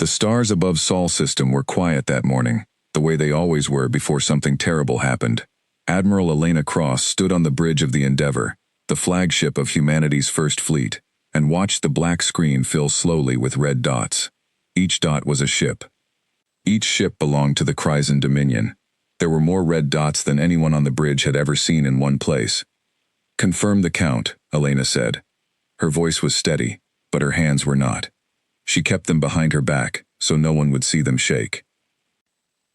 The stars above Sol system were quiet that morning, the way they always were before something terrible happened. Admiral Elena Cross stood on the bridge of the Endeavour, the flagship of humanity's first fleet, and watched the black screen fill slowly with red dots. Each dot was a ship. Each ship belonged to the Kryzen Dominion. There were more red dots than anyone on the bridge had ever seen in one place. "Confirm the count," Elena said. Her voice was steady, but her hands were not. She kept them behind her back, so no one would see them shake.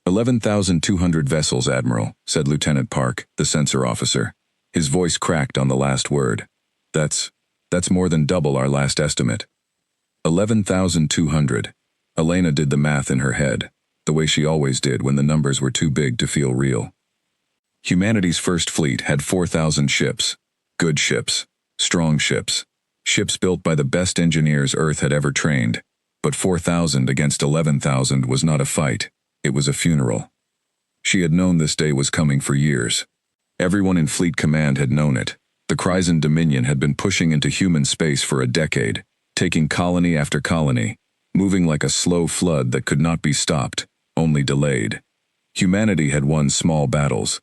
11,200 vessels, Admiral, said Lieutenant Park, the sensor officer. His voice cracked on the last word. That's more than double our last estimate. 11,200. Elena did the math in her head, the way she always did when the numbers were too big to feel real. Humanity's first fleet had 4,000 ships. Good ships. Strong ships. Ships built by the best engineers Earth had ever trained. But 4,000 against 11,000 was not a fight. It was a funeral. She had known this day was coming for years. Everyone in Fleet Command had known it. The Kryzen Dominion had been pushing into human space for a decade, taking colony after colony, moving like a slow flood that could not be stopped, only delayed. Humanity had won small battles.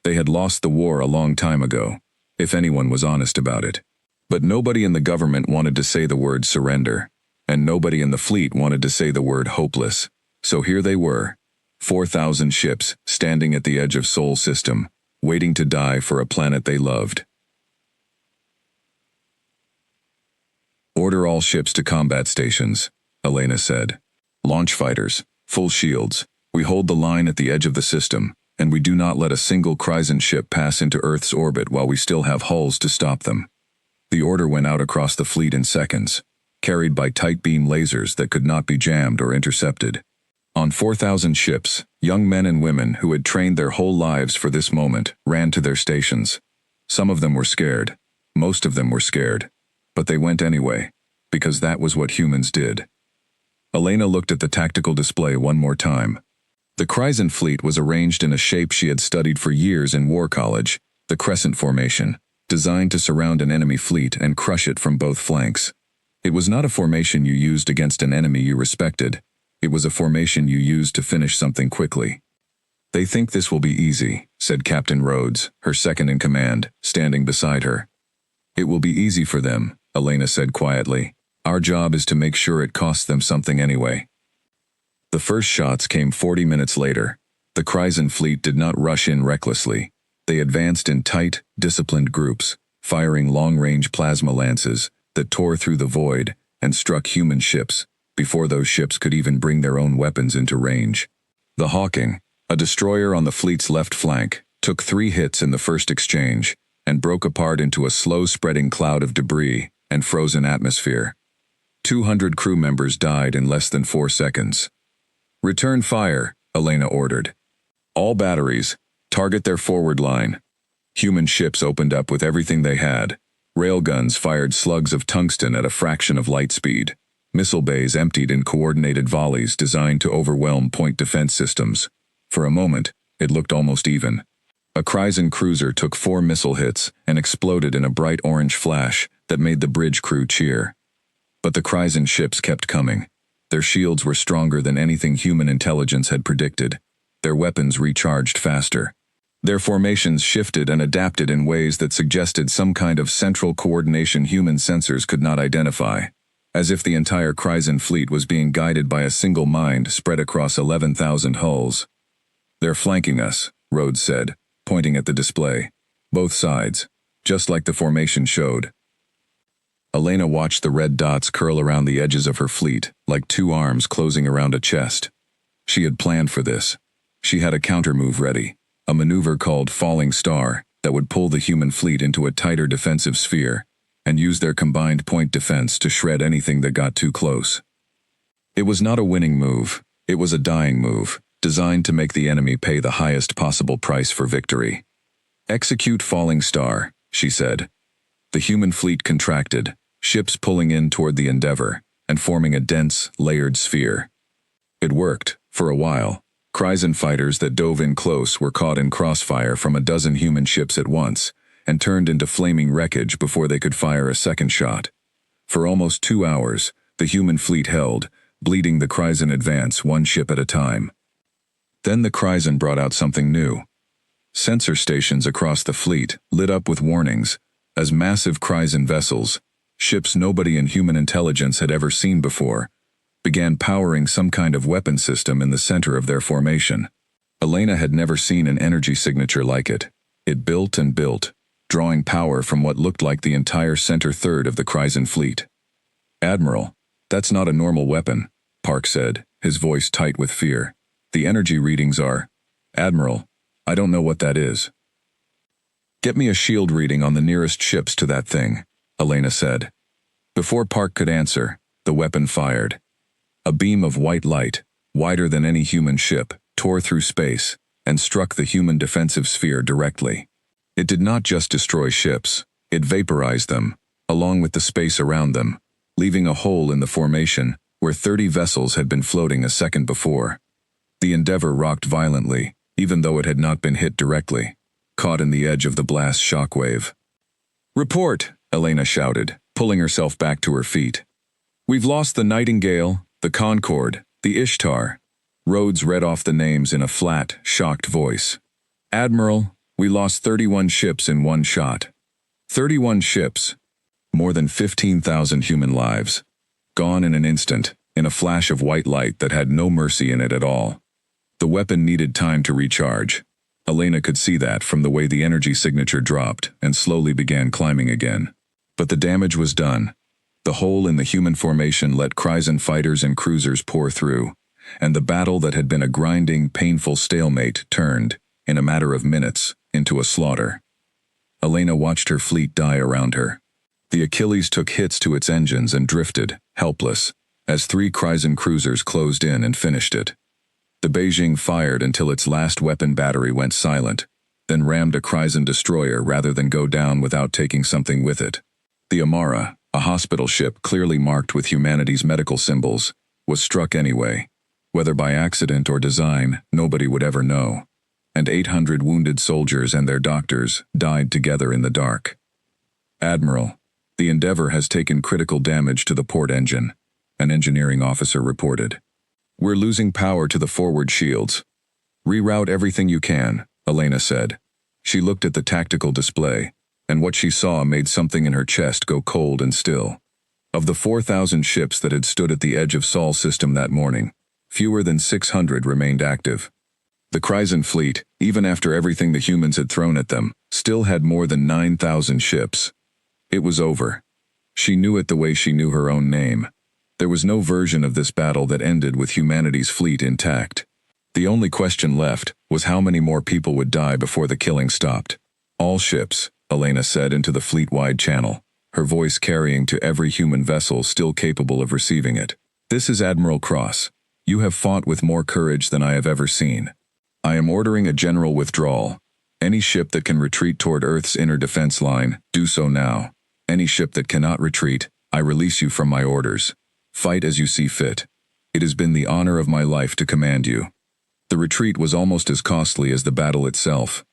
They had lost the war a long time ago, if anyone was honest about it. But nobody in the government wanted to say the word surrender, and nobody in the fleet wanted to say the word hopeless. So here they were, 4,000 ships standing at the edge of Sol system, waiting to die for a planet they loved. Order all ships to combat stations, Elena said. Launch fighters, full shields. We hold the line at the edge of the system, and we do not let a single Kryzen ship pass into Earth's orbit while we still have hulls to stop them. The order went out across the fleet in seconds, carried by tight beam lasers that could not be jammed or intercepted. On 4,000 ships, young men and women who had trained their whole lives for this moment ran to their stations. Some of them were scared. Most of them were scared. But they went anyway, because that was what humans did. Elena looked at the tactical display one more time. The Kryzen fleet was arranged in a shape she had studied for years in War College, the crescent formation, designed to surround an enemy fleet and crush it from both flanks. It was not a formation you used against an enemy you respected. It was a formation you used to finish something quickly. "They think this will be easy," said Captain Rhodes, her second in command, standing beside her. "It will be easy for them," Elena said quietly. "Our job is to make sure it costs them something anyway." The first shots came 40 minutes later. The Kryzen fleet did not rush in recklessly. They advanced in tight, disciplined groups, firing long-range plasma lances that tore through the void and struck human ships before those ships could even bring their own weapons into range. The Hawking, a destroyer on the fleet's left flank, took 3 hits in the first exchange and broke apart into a slow-spreading cloud of debris and frozen atmosphere. 200 crew members died in less than 4 seconds. "Return fire," Elena ordered. "All batteries, target their forward line." Human ships opened up with everything they had. Railguns fired slugs of tungsten at a fraction of light speed. Missile bays emptied in coordinated volleys designed to overwhelm point defense systems. For a moment, it looked almost even. A Kryzen cruiser took 4 missile hits and exploded in a bright orange flash that made the bridge crew cheer. But the Kryzen ships kept coming. Their shields were stronger than anything human intelligence had predicted. Their weapons recharged faster. Their formations shifted and adapted in ways that suggested some kind of central coordination human sensors could not identify, as if the entire Kryzen fleet was being guided by a single mind spread across 11,000 hulls. "They're flanking us," Rhodes said, pointing at the display. "Both sides, just like the formation showed." Elena watched the red dots curl around the edges of her fleet, like 2 arms closing around a chest. She had planned for this. She had a countermove ready, a maneuver called Falling Star that would pull the human fleet into a tighter defensive sphere and use their combined point defense to shred anything that got too close. It was not a winning move. It was a dying move, designed to make the enemy pay the highest possible price for victory. "Execute Falling Star," she said. The human fleet contracted, ships pulling in toward the Endeavour and forming a dense, layered sphere. It worked, for a while. Kryzen fighters that dove in close were caught in crossfire from a dozen human ships at once and turned into flaming wreckage before they could fire a second shot. For almost 2 hours, the human fleet held, bleeding the Kryzen advance one ship at a time. Then the Kryzen brought out something new. Sensor stations across the fleet lit up with warnings as massive Kryzen vessels, ships nobody in human intelligence had ever seen before, began powering some kind of weapon system in the center of their formation. Elena had never seen an energy signature like it. It built and built, drawing power from what looked like the entire center third of the Kryzen fleet. "Admiral, that's not a normal weapon," Park said, his voice tight with fear. "The energy readings are—" "Admiral, I don't know what that is." "Get me a shield reading on the nearest ships to that thing," Elena said. Before Park could answer, the weapon fired. A beam of white light, wider than any human ship, tore through space and struck the human defensive sphere directly. It did not just destroy ships, it vaporized them, along with the space around them, leaving a hole in the formation where 30 vessels had been floating a second before. The Endeavour rocked violently, even though it had not been hit directly, caught in the edge of the blast shockwave. "Report!" Elena shouted, pulling herself back to her feet. "We've lost the Nightingale, the Concorde, the Ishtar." Rhodes read off the names in a flat, shocked voice. "Admiral, we lost 31 ships in one shot." 31 ships. More than 15,000 human lives. Gone in an instant, in a flash of white light that had no mercy in it at all. The weapon needed time to recharge. Elena could see that from the way the energy signature dropped and slowly began climbing again. But the damage was done. The hole in the human formation let Kryzen fighters and cruisers pour through, and the battle that had been a grinding, painful stalemate turned, in a matter of minutes, into a slaughter. Elena watched her fleet die around her. The Achilles took hits to its engines and drifted, helpless, as 3 Kryzen cruisers closed in and finished it. The Beijing fired until its last weapon battery went silent, then rammed a Kryzen destroyer rather than go down without taking something with it. The Amara, a hospital ship clearly marked with humanity's medical symbols, was struck anyway. Whether by accident or design, nobody would ever know. And 800 wounded soldiers and their doctors died together in the dark. "Admiral, the Endeavour has taken critical damage to the port engine," an engineering officer reported. "We're losing power to the forward shields." "Reroute everything you can," Elena said. She looked at the tactical display, and what she saw made something in her chest go cold and still. Of the 4,000 ships that had stood at the edge of Sol system that morning, fewer than 600 remained active. The Kryzen fleet, even after everything the humans had thrown at them, still had more than 9,000 ships. It was over. She knew it the way she knew her own name. There was no version of this battle that ended with humanity's fleet intact. The only question left was how many more people would die before the killing stopped. "All ships," Elena said into the fleet-wide channel, her voice carrying to every human vessel still capable of receiving it. "This is Admiral Cross. You have fought with more courage than I have ever seen. I am ordering a general withdrawal. Any ship that can retreat toward Earth's inner defense line, do so now. Any ship that cannot retreat, I release you from my orders. Fight as you see fit. It has been the honor of my life to command you." The retreat was almost as costly as the battle itself.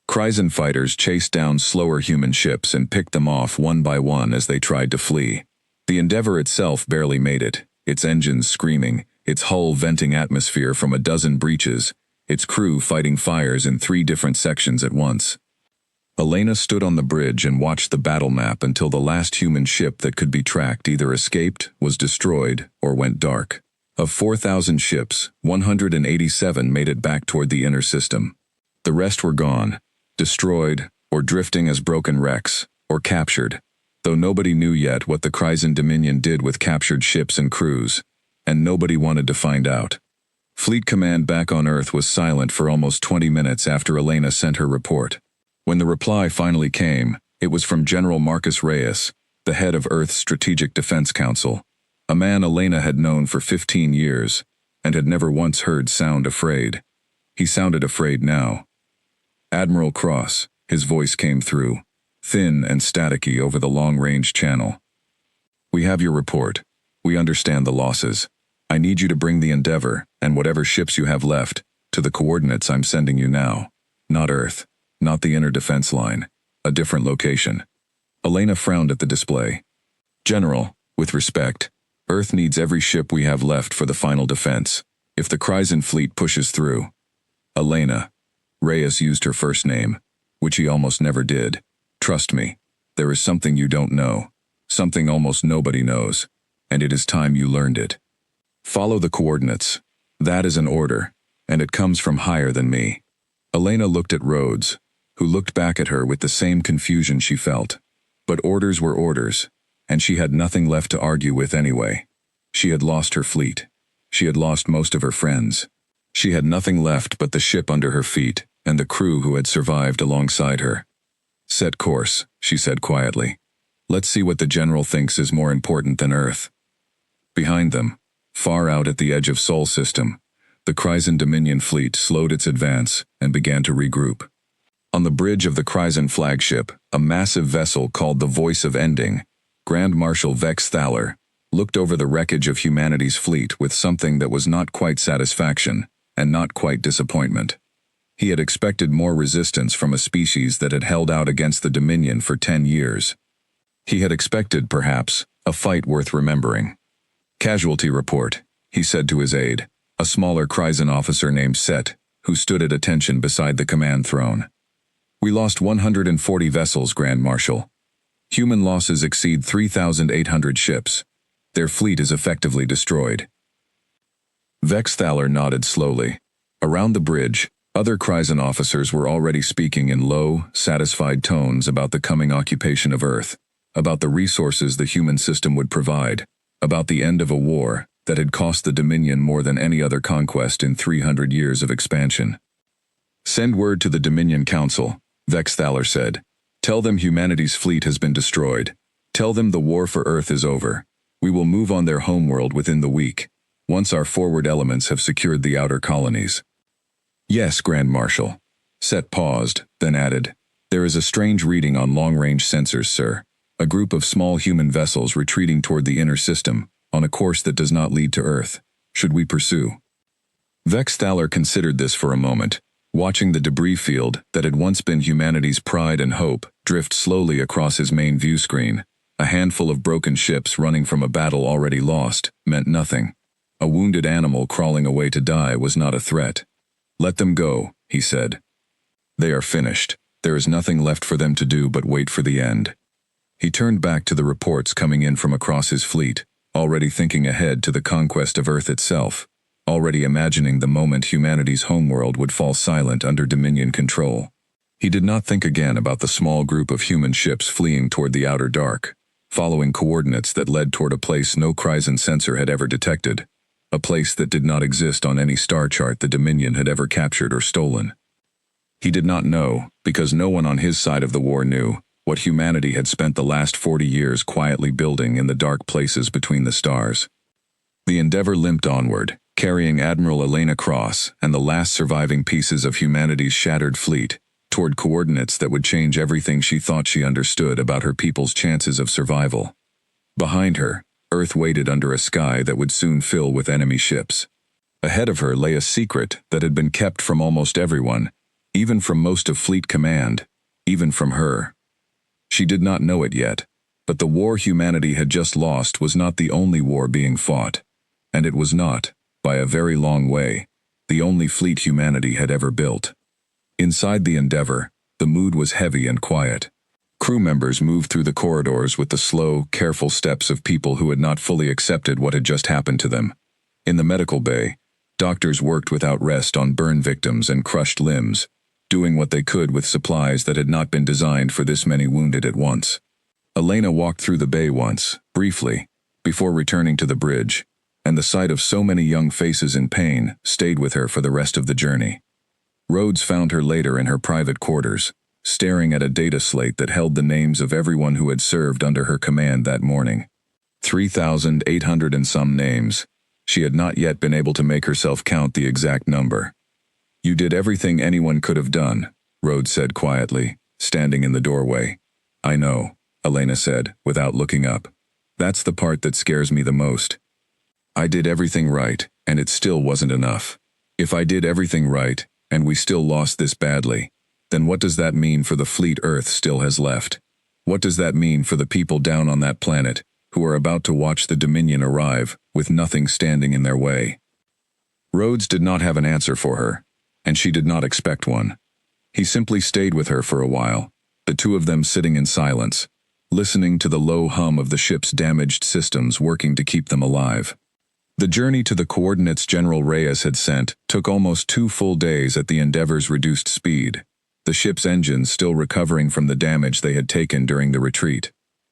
Kryzen fighters chased down slower human ships and picked them off one by one as they tried to flee. The Endeavour itself barely made it, its engines screaming, its hull venting atmosphere from a dozen breaches, its crew fighting fires in 3 different sections at once. Elena stood on the bridge and watched the battle map until the last human ship that could be tracked either escaped, was destroyed, or went dark. Of 4,000 ships, 187 made it back toward the inner system. The rest were gone, destroyed, or drifting as broken wrecks, or captured, though nobody knew yet what the Kryzen Dominion did with captured ships and crews, and nobody wanted to find out. Fleet Command back on Earth was silent for almost 20 minutes after Elena sent her report. When the reply finally came, it was from General Marcus Reyes, the head of Earth's Strategic Defense Council, a man Elena had known for 15 years, and had never once heard sound afraid. He sounded afraid now. "Admiral Cross," his voice came through, thin and staticky over the long-range channel. "We have your report. We understand the losses. I need you to bring the Endeavour, and whatever ships you have left, to the coordinates I'm sending you now. Not Earth. Not the inner defense line. A different location." Elena frowned at the display. "General, with respect, Earth needs every ship we have left for the final defense. If the Kryzen fleet pushes through. Elena. Reyes used her first name, which he almost never did. Trust me, there is something you don't know. Something almost nobody knows. And it is time you learned it. Follow the coordinates. That is an order, and it comes from higher than me. Elena looked at Rhodes, who looked back at her with the same confusion she felt. But orders were orders, and she had nothing left to argue with anyway. She had lost her fleet. She had lost most of her friends. She had nothing left but the ship under her feet and the crew who had survived alongside her. Set course, she said quietly. Let's see what the general thinks is more important than Earth. Behind them, far out at the edge of Sol System, the Kryzen Dominion fleet slowed its advance and began to regroup. On the bridge of the Kryzen flagship, a massive vessel called the Voice of Ending, Grand Marshal Vex Thaler, looked over the wreckage of humanity's fleet with something that was not quite satisfaction and not quite disappointment. He had expected more resistance from a species that had held out against the Dominion for 10 years. He had expected, perhaps, a fight worth remembering. Casualty report, he said to his aide, a smaller Kryzen officer named Set, who stood at attention beside the command throne. We lost 140 vessels, Grand Marshal. Human losses exceed 3,800 ships. Their fleet is effectively destroyed. Vex Thaler nodded slowly. Around the bridge, other Kryzen officers were already speaking in low, satisfied tones about the coming occupation of Earth, about the resources the human system would provide, about the end of a war that had cost the Dominion more than any other conquest in 300 years of expansion. Send word to the Dominion Council, Vex Thaler said. Tell them humanity's fleet has been destroyed. Tell them the war for Earth is over. We will move on their homeworld within the week, once our forward elements have secured the outer colonies. Yes, Grand Marshal. Set paused, then added, there is a strange reading on long-range sensors, sir. A group of small human vessels retreating toward the inner system, on a course that does not lead to Earth. Should we pursue? Vex Thaler considered this for a moment, watching the debris field that had once been humanity's pride and hope drift slowly across his main view screen. A handful of broken ships running from a battle already lost meant nothing. A wounded animal crawling away to die was not a threat. Let them go, he said. They are finished. There is nothing left for them to do but wait for the end. He turned back to the reports coming in from across his fleet, already thinking ahead to the conquest of Earth itself, already imagining the moment humanity's homeworld would fall silent under Dominion control. He did not think again about the small group of human ships fleeing toward the outer dark, following coordinates that led toward a place no Kryzen sensor had ever detected, a place that did not exist on any star chart the Dominion had ever captured or stolen. He did not know, because no one on his side of the war knew, what humanity had spent the last 40 years quietly building in the dark places between the stars. The Endeavour limped onward, carrying Admiral Elena Cross and the last surviving pieces of humanity's shattered fleet, toward coordinates that would change everything she thought she understood about her people's chances of survival. Behind her, Earth waited under a sky that would soon fill with enemy ships. Ahead of her lay a secret that had been kept from almost everyone, even from most of Fleet Command, even from her. She did not know it yet, but the war humanity had just lost was not the only war being fought, and it was not, by a very long way, the only fleet humanity had ever built. Inside the Endeavour, the mood was heavy and quiet. Crew members moved through the corridors with the slow, careful steps of people who had not fully accepted what had just happened to them. In the medical bay, doctors worked without rest on burn victims and crushed limbs, doing what they could with supplies that had not been designed for this many wounded at once. Elena walked through the bay once, briefly, before returning to the bridge, and the sight of so many young faces in pain stayed with her for the rest of the journey. Rhodes found her later in her private quarters, staring at a data slate that held the names of everyone who had served under her command that morning. 3,800 and some names. She had not yet been able to make herself count the exact number. You did everything anyone could have done, Rhodes said quietly, standing in the doorway. I know, Elena said, without looking up. That's the part that scares me the most. I did everything right, and it still wasn't enough. If I did everything right, and we still lost this badly, then what does that mean for the fleet Earth still has left? What does that mean for the people down on that planet, who are about to watch the Dominion arrive, with nothing standing in their way. Rhodes did not have an answer for her, and she did not expect one. He simply stayed with her for a while, the two of them sitting in silence, listening to the low hum of the ship's damaged systems working to keep them alive. The journey to the coordinates General Reyes had sent took almost 2 full days at the Endeavor's reduced speed, the ship's engines still recovering from the damage they had taken during the retreat.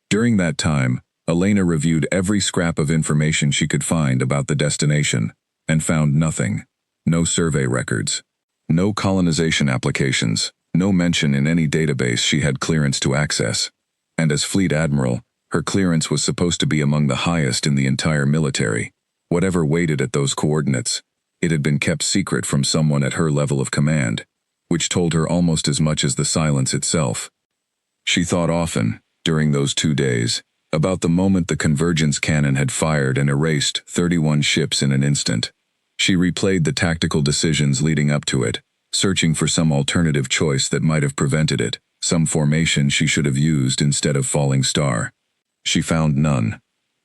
During that time, Elena reviewed every scrap of information she could find about the destination, and found nothing. No survey records. No colonization applications. No mention in any database she had clearance to access. And as Fleet Admiral, her clearance was supposed to be among the highest in the entire military. Whatever waited at those coordinates, it had been kept secret from someone at her level of command, which told her almost as much as the silence itself. She thought often, during those 2 days, about the moment the convergence cannon had fired and erased 31 ships in an instant. She replayed the tactical decisions leading up to it, searching for some alternative choice that might have prevented it, some formation she should have used instead of falling star. She found none.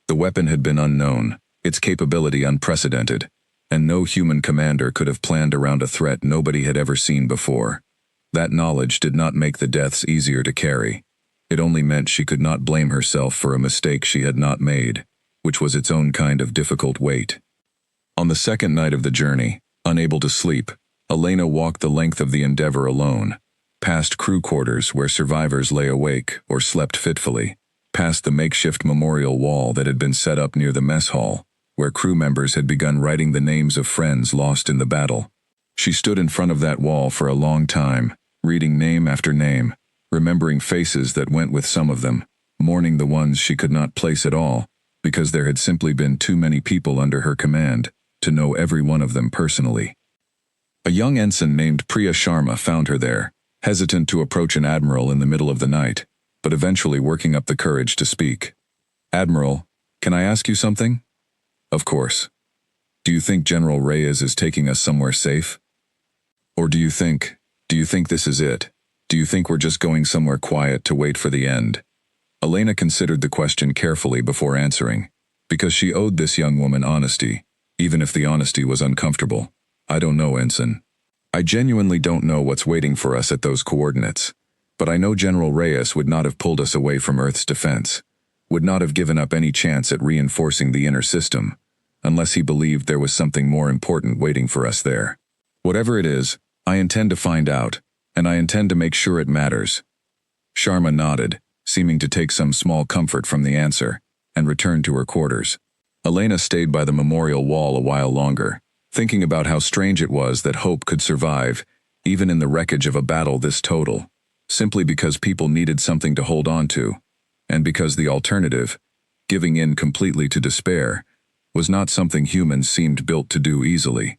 The weapon had been unknown, its capability unprecedented, and no human commander could have planned around a threat nobody had ever seen before. That knowledge did not make the deaths easier to carry. It only meant she could not blame herself for a mistake she had not made, which was its own kind of difficult weight. On the second night of the journey, unable to sleep, Elena walked the length of the Endeavor alone, past crew quarters where survivors lay awake or slept fitfully, past the makeshift memorial wall that had been set up near the mess hall, where crew members had begun writing the names of friends lost in the battle. She stood in front of that wall for a long time, reading name after name, remembering faces that went with some of them, mourning the ones she could not place at all, because there had simply been too many people under her command to know every one of them personally. A young ensign named Priya Sharma found her there, hesitant to approach an admiral in the middle of the night, but eventually working up the courage to speak. "Admiral, can I ask you something?" "Of course. Do you think General Reyes is taking us somewhere safe? Or do you think this is it? Do you think we're just going somewhere quiet to wait for the end?" Elena considered the question carefully before answering, because she owed this young woman honesty, even if the honesty was uncomfortable. "I don't know, Ensign. I genuinely don't know what's waiting for us at those coordinates, but I know General Reyes would not have pulled us away from Earth's defense, would not have given up any chance at reinforcing the inner system, unless he believed there was something more important waiting for us there. Whatever it is, I intend to find out, and I intend to make sure it matters." Sharma nodded, seeming to take some small comfort from the answer, and returned to her quarters. Elena stayed by the memorial wall a while longer, thinking about how strange it was that hope could survive, even in the wreckage of a battle this total, simply because people needed something to hold on to, and because the alternative, giving in completely to despair, was not something humans seemed built to do easily.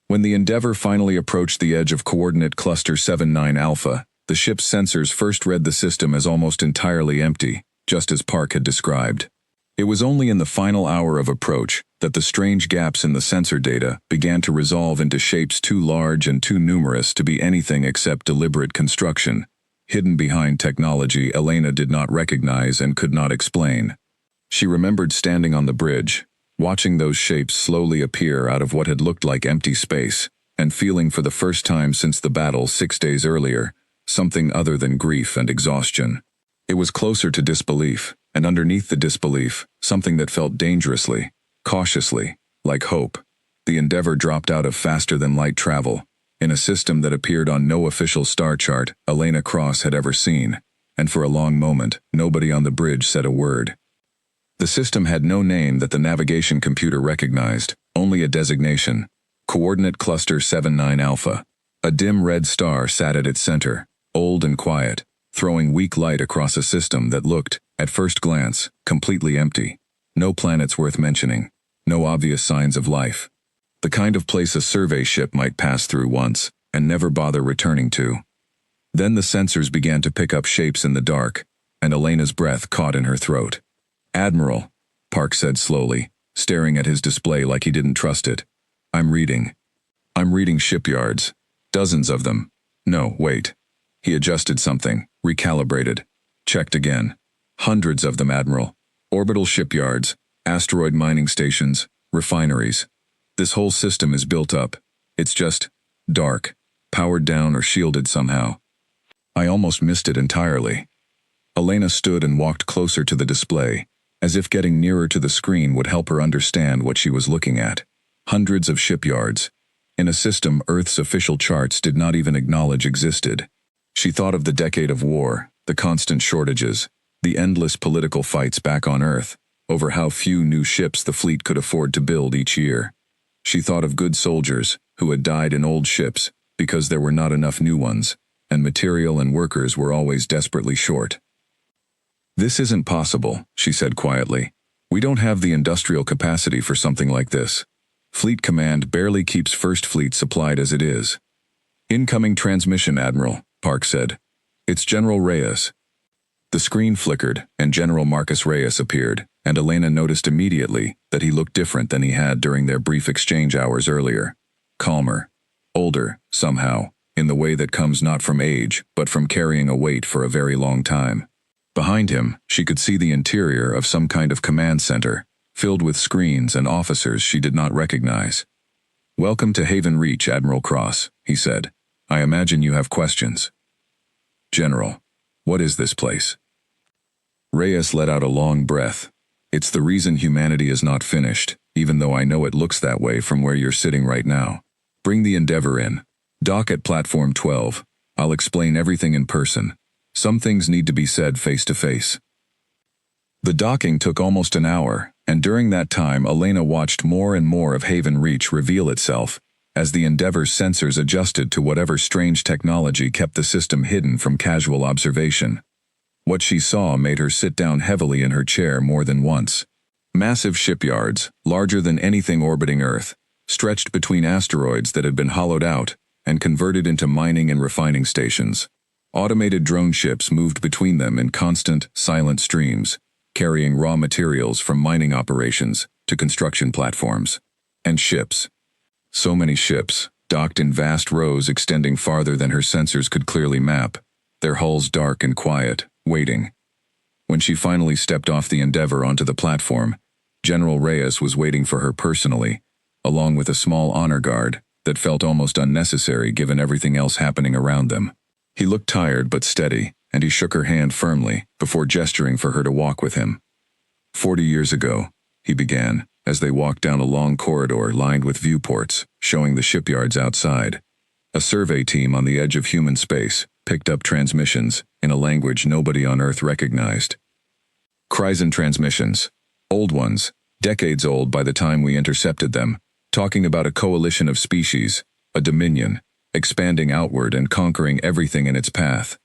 When the Endeavor finally approached the edge of coordinate cluster 79 Alpha, the ship's sensors first read the system as almost entirely empty, just as Park had described. It was only in the final hour of approach that the strange gaps in the sensor data began to resolve into shapes too large and too numerous to be anything except deliberate construction, hidden behind technology Elena did not recognize and could not explain. She remembered standing on the bridge, watching those shapes slowly appear out of what had looked like empty space, and feeling for the first time since the battle 6 days earlier, something other than grief and exhaustion. It was closer to disbelief, and underneath the disbelief, something that felt dangerously, cautiously, like hope. The Endeavor dropped out of faster-than-light travel, in a system that appeared on no official star chart Elena Cross had ever seen, and for a long moment, nobody on the bridge said a word. The system had no name that the navigation computer recognized, only a designation: Coordinate Cluster 79 Alpha. A dim red star sat at its center, old and quiet, throwing weak light across a system that looked, at first glance, completely empty. No planets worth mentioning, no obvious signs of life. The kind of place a survey ship might pass through once, and never bother returning to. Then the sensors began to pick up shapes in the dark, and Elena's breath caught in her throat. "Admiral," Park said slowly, staring at his display like he didn't trust it. I'm reading shipyards. Dozens of them. No, wait." He adjusted something, recalibrated, checked again. "Hundreds of them, Admiral. Orbital shipyards, asteroid mining stations, refineries. This whole system is built up. It's just dark, powered down or shielded somehow. I almost missed it entirely. Elena stood and walked closer to the display, as if getting nearer to the screen would help her understand what she was looking at. Hundreds of shipyards, in a system Earth's official charts did not even acknowledge existed. She thought of the decade of war, the constant shortages, the endless political fights back on Earth, over how few new ships the fleet could afford to build each year. She thought of good soldiers who had died in old ships because there were not enough new ones, and material and workers were always desperately short. "This isn't possible," she said quietly. "We don't have the industrial capacity for something like this. Fleet Command barely keeps First Fleet supplied as it is." "Incoming transmission, Admiral," Park said. "It's General Reyes." The screen flickered, and General Marcus Reyes appeared, and Elena noticed immediately that he looked different than he had during their brief exchange hours earlier. Calmer. Older, somehow, in the way that comes not from age, but from carrying a weight for a very long time. Behind him, she could see the interior of some kind of command center, filled with screens and officers she did not recognize. "Welcome to Haven Reach, Admiral Cross," he said. "I imagine you have questions." "General, what is this place?" Reyes let out a long breath. "It's the reason humanity is not finished, even though I know it looks that way from where you're sitting right now. Bring the Endeavor in. Dock at Platform 12. I'll explain everything in person. Some things need to be said face to face." The docking took almost an hour, and during that time Elena watched more and more of Haven Reach reveal itself, as the Endeavor's sensors adjusted to whatever strange technology kept the system hidden from casual observation. What she saw made her sit down heavily in her chair more than once. Massive shipyards, larger than anything orbiting Earth, stretched between asteroids that had been hollowed out and converted into mining and refining stations. Automated drone ships moved between them in constant, silent streams, carrying raw materials from mining operations to construction platforms. And ships. So many ships, docked in vast rows extending farther than her sensors could clearly map, their hulls dark and quiet, waiting. When she finally stepped off the Endeavor onto the platform, General Reyes was waiting for her personally, along with a small honor guard that felt almost unnecessary given everything else happening around them. He looked tired but steady, and he shook her hand firmly before gesturing for her to walk with him. 40 years ago, he began, as they walked down a long corridor lined with viewports, showing the shipyards outside. A survey team on the edge of human space picked up transmissions in a language nobody on Earth recognized. Kryzen transmissions. Old ones, decades old by the time we intercepted them, talking about a coalition of species, a dominion, expanding outward and conquering everything in its path.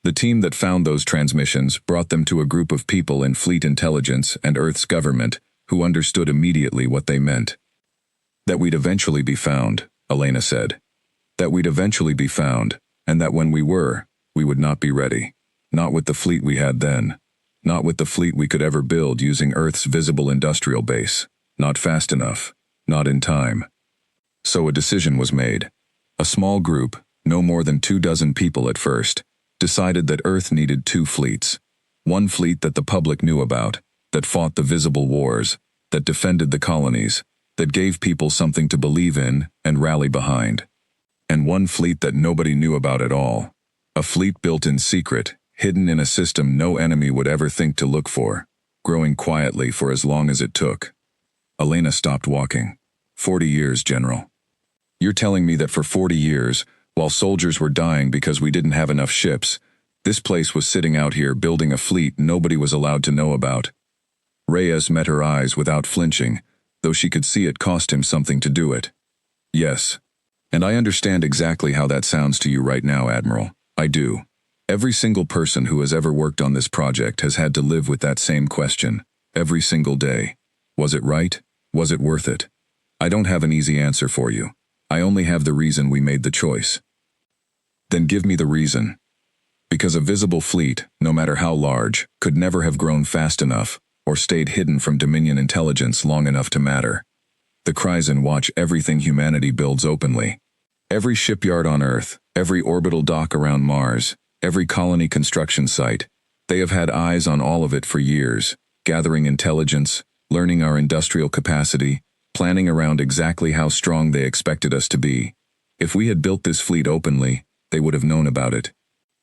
The team that found those transmissions brought them to a group of people in fleet intelligence and Earth's government who understood immediately what they meant. "That we'd eventually be found," Elena said. "That we'd eventually be found, and that when we were, we would not be ready. Not with the fleet we had then. Not with the fleet we could ever build using Earth's visible industrial base. Not fast enough. Not in time." So a decision was made. A small group, no more than 24 people at first, decided that Earth needed 2 fleets. One fleet that the public knew about, that fought the visible wars, that defended the colonies, that gave people something to believe in and rally behind. And one fleet that nobody knew about at all. A fleet built in secret, hidden in a system no enemy would ever think to look for, growing quietly for as long as it took. Elena stopped walking. 40 years, General. You're telling me that for 40 years, while soldiers were dying because we didn't have enough ships, this place was sitting out here building a fleet nobody was allowed to know about. Reyes met her eyes without flinching, though she could see it cost him something to do it. "Yes. And I understand exactly how that sounds to you right now, Admiral. I do. Every single person who has ever worked on this project has had to live with that same question, every single day. Was it right? Was it worth it? I don't have an easy answer for you. I only have the reason we made the choice." "Then give me the reason." "Because a visible fleet, no matter how large, could never have grown fast enough, or stayed hidden from Dominion intelligence long enough to matter. The Kryzen watch everything humanity builds openly. Every shipyard on Earth, every orbital dock around Mars, every colony construction site, they have had eyes on all of it for years, gathering intelligence, learning our industrial capacity, planning around exactly how strong they expected us to be. If we had built this fleet openly, they would have known about it.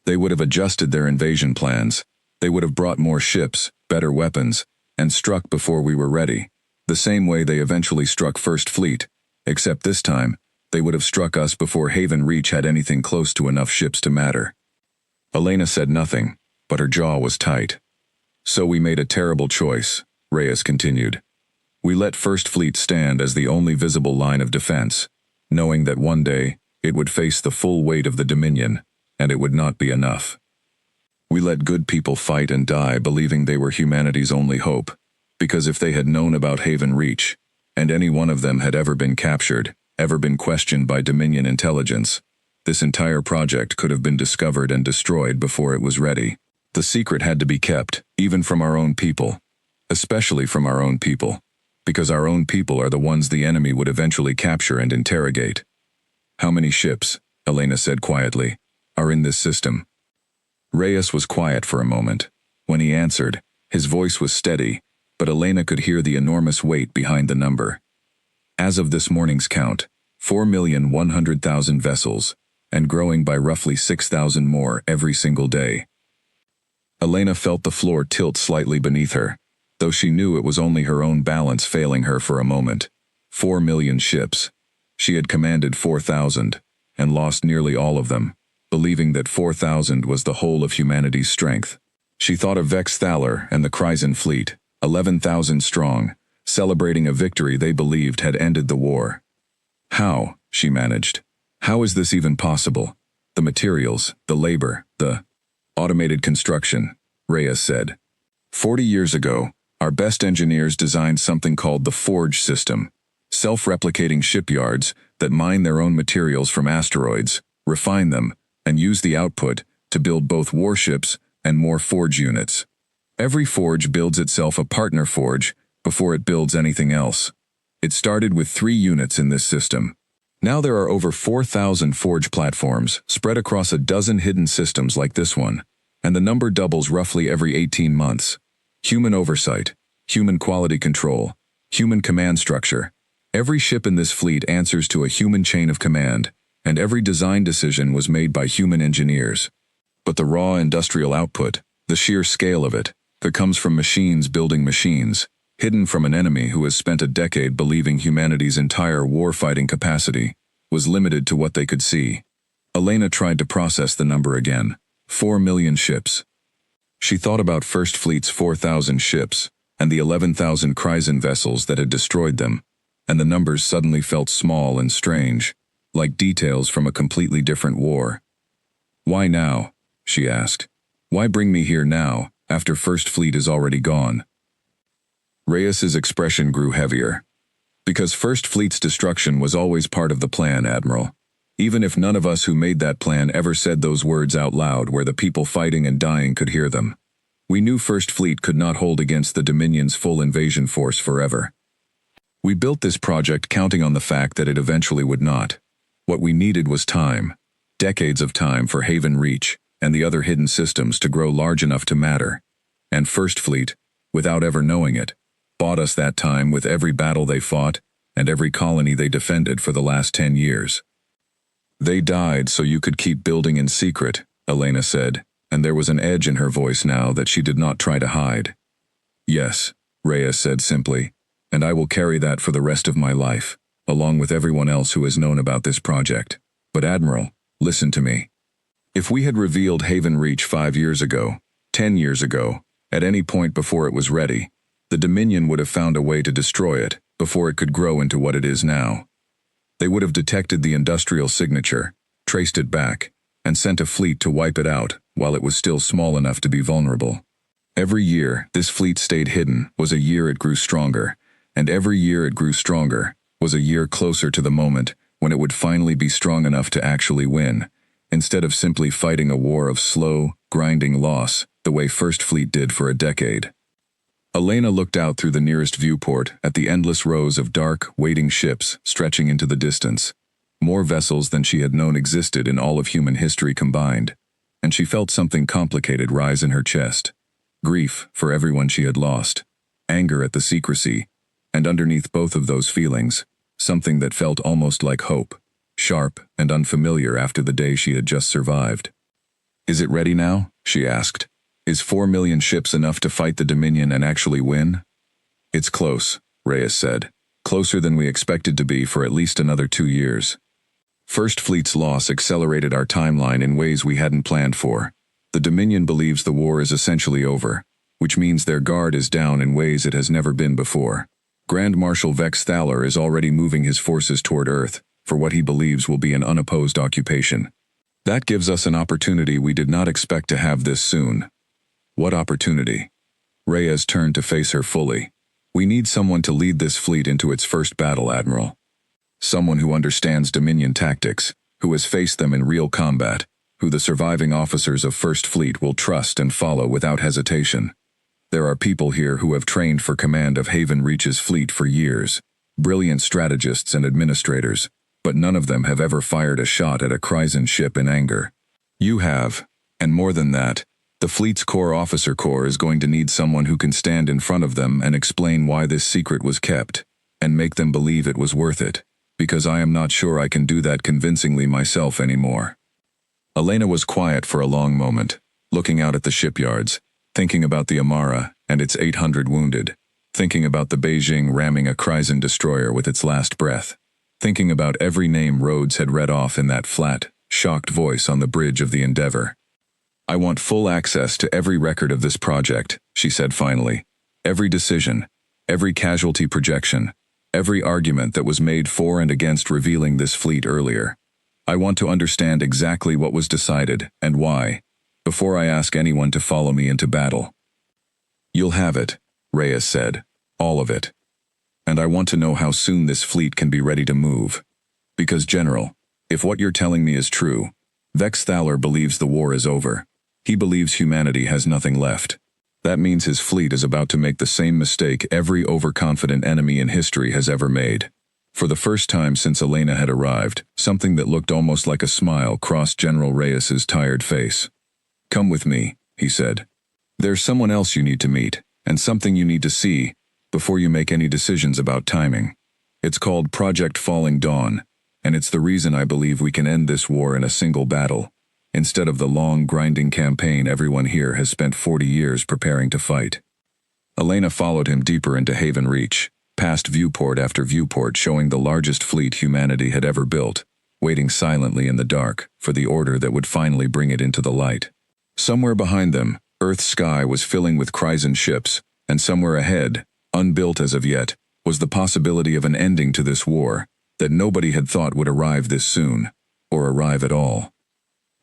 They would have adjusted their invasion plans. They would have brought more ships, better weapons, and struck before we were ready, the same way they eventually struck First Fleet, except this time, they would have struck us before Haven Reach had anything close to enough ships to matter. Elena said nothing, but her jaw was tight. So we made a terrible choice, Reyes continued. We let First Fleet stand as the only visible line of defense, knowing that one day it would face the full weight of the Dominion, and it would not be enough. We let good people fight and die believing they were humanity's only hope, because if they had known about Haven Reach, and any one of them had ever been captured, ever been questioned by Dominion intelligence, this entire project could have been discovered and destroyed before it was ready. The secret had to be kept, even from our own people, especially from our own people, because our own people are the ones the enemy would eventually capture and interrogate. How many ships, Elena said quietly, are in this system? Reyes was quiet for a moment. When he answered, his voice was steady, but Elena could hear the enormous weight behind the number. As of this morning's count, 4,100,000 vessels, and growing by roughly 6,000 more every single day. Elena felt the floor tilt slightly beneath her, though she knew it was only her own balance failing her for a moment. 4 million ships. She had commanded 4,000, and lost nearly all of them, believing that 4,000 was the whole of humanity's strength. She thought of Vex Thaler and the Kryzen fleet, 11,000 strong, celebrating a victory they believed had ended the war. How, she managed. How is this even possible? The materials, the labor, the automated construction, Reyes said. 40 years ago, our best engineers designed something called the Forge system, self-replicating shipyards that mine their own materials from asteroids, refine them, and use the output to build both warships and more forge units. Every forge builds itself a partner forge before it builds anything else. It started with 3 units in this system. Now there are over 4,000 forge platforms spread across a dozen hidden systems like this one, and the number doubles roughly every 18 months. Human oversight, human quality control, human command structure. Every ship in this fleet answers to a human chain of command, and every design decision was made by human engineers. But the raw industrial output, the sheer scale of it, that comes from machines building machines, hidden from an enemy who has spent a decade believing humanity's entire war-fighting capacity was limited to what they could see. Elena tried to process the number again. 4 million ships. She thought about First Fleet's 4,000 ships, and the 11,000 Kryzen vessels that had destroyed them, and the numbers suddenly felt small and strange, like details from a completely different war. Why now? She asked. Why bring me here now, after First Fleet is already gone? Reyes's expression grew heavier. Because First Fleet's destruction was always part of the plan, Admiral. Even if none of us who made that plan ever said those words out loud where the people fighting and dying could hear them. We knew First Fleet could not hold against the Dominion's full invasion force forever. We built this project counting on the fact that it eventually would not. What we needed was time. Decades of time for Haven Reach and the other hidden systems to grow large enough to matter. And First Fleet, without ever knowing it, bought us that time with every battle they fought and every colony they defended for the last 10 years. They died so you could keep building in secret, Elena said, and there was an edge in her voice now that she did not try to hide. Yes, Reyes said simply, and I will carry that for the rest of my life, along with everyone else who has known about this project. But Admiral, listen to me. If we had revealed Haven Reach 5 years ago, 10 years ago, at any point before it was ready, the Dominion would have found a way to destroy it before it could grow into what it is now. They would have detected the industrial signature, traced it back, and sent a fleet to wipe it out while it was still small enough to be vulnerable. Every year this fleet stayed hidden was a year it grew stronger, and every year it grew stronger was a year closer to the moment when it would finally be strong enough to actually win, instead of simply fighting a war of slow, grinding loss the way First Fleet did for a decade. Elena looked out through the nearest viewport at the endless rows of dark, waiting ships stretching into the distance, more vessels than she had known existed in all of human history combined, and she felt something complicated rise in her chest. Grief for everyone she had lost, anger at the secrecy, and underneath both of those feelings, something that felt almost like hope, sharp and unfamiliar after the day she had just survived. "Is it ready now?" she asked. "Is 4 million ships enough to fight the Dominion and actually win?" "It's close," Reyes said. "Closer than we expected to be for at least another 2 years. First Fleet's loss accelerated our timeline in ways we hadn't planned for. The Dominion believes the war is essentially over, which means their guard is down in ways it has never been before. Grand Marshal Vex Thaler is already moving his forces toward Earth for what he believes will be an unopposed occupation. That gives us an opportunity we did not expect to have this soon." "What opportunity?" Reyes turned to face her fully. "We need someone to lead this fleet into its first battle, Admiral. Someone who understands Dominion tactics, who has faced them in real combat, who the surviving officers of First Fleet will trust and follow without hesitation. There are people here who have trained for command of Haven Reach's fleet for years, brilliant strategists and administrators, but none of them have ever fired a shot at a Kryzen ship in anger. You have, and more than that, the fleet's core officer corps is going to need someone who can stand in front of them and explain why this secret was kept, and make them believe it was worth it, because I am not sure I can do that convincingly myself anymore." Elena was quiet for a long moment, looking out at the shipyards, thinking about the Amara and its 800 wounded, thinking about the Beijing ramming a Kryzen destroyer with its last breath, thinking about every name Rhodes had read off in that flat, shocked voice on the bridge of the Endeavor. "I want full access to every record of this project," she said finally. "Every decision, every casualty projection, every argument that was made for and against revealing this fleet earlier. I want to understand exactly what was decided and why, before I ask anyone to follow me into battle." "You'll have it," Reyes said. "All of it. And I want to know how soon this fleet can be ready to move. Because, General, if what you're telling me is true, Vex Thaler believes the war is over. He believes humanity has nothing left. That means his fleet is about to make the same mistake every overconfident enemy in history has ever made." For the first time since Elena had arrived, something that looked almost like a smile crossed General Reyes's tired face. "Come with me," he said. "There's someone else you need to meet, and something you need to see, before you make any decisions about timing. It's called Project Falling Dawn, and it's the reason I believe we can end this war in a single battle, instead of the long, grinding campaign everyone here has spent 40 years preparing to fight." Elena followed him deeper into Haven Reach, past viewport after viewport showing the largest fleet humanity had ever built, waiting silently in the dark for the order that would finally bring it into the light. Somewhere behind them, Earth's sky was filling with Kryzen ships, and somewhere ahead, unbuilt as of yet, was the possibility of an ending to this war that nobody had thought would arrive this soon, or arrive at all.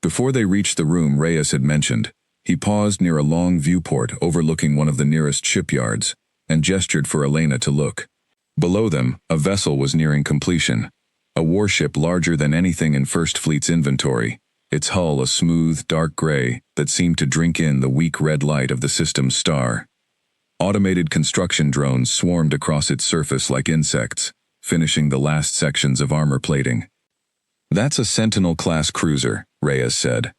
Before they reached the room Reyes had mentioned, he paused near a long viewport overlooking one of the nearest shipyards, and gestured for Elena to look. Below them, a vessel was nearing completion, a warship larger than anything in First Fleet's inventory, its hull a smooth, dark gray that seemed to drink in the weak red light of the system's star. Automated construction drones swarmed across its surface like insects, finishing the last sections of armor plating. "That's a Sentinel-class cruiser," Reyes said.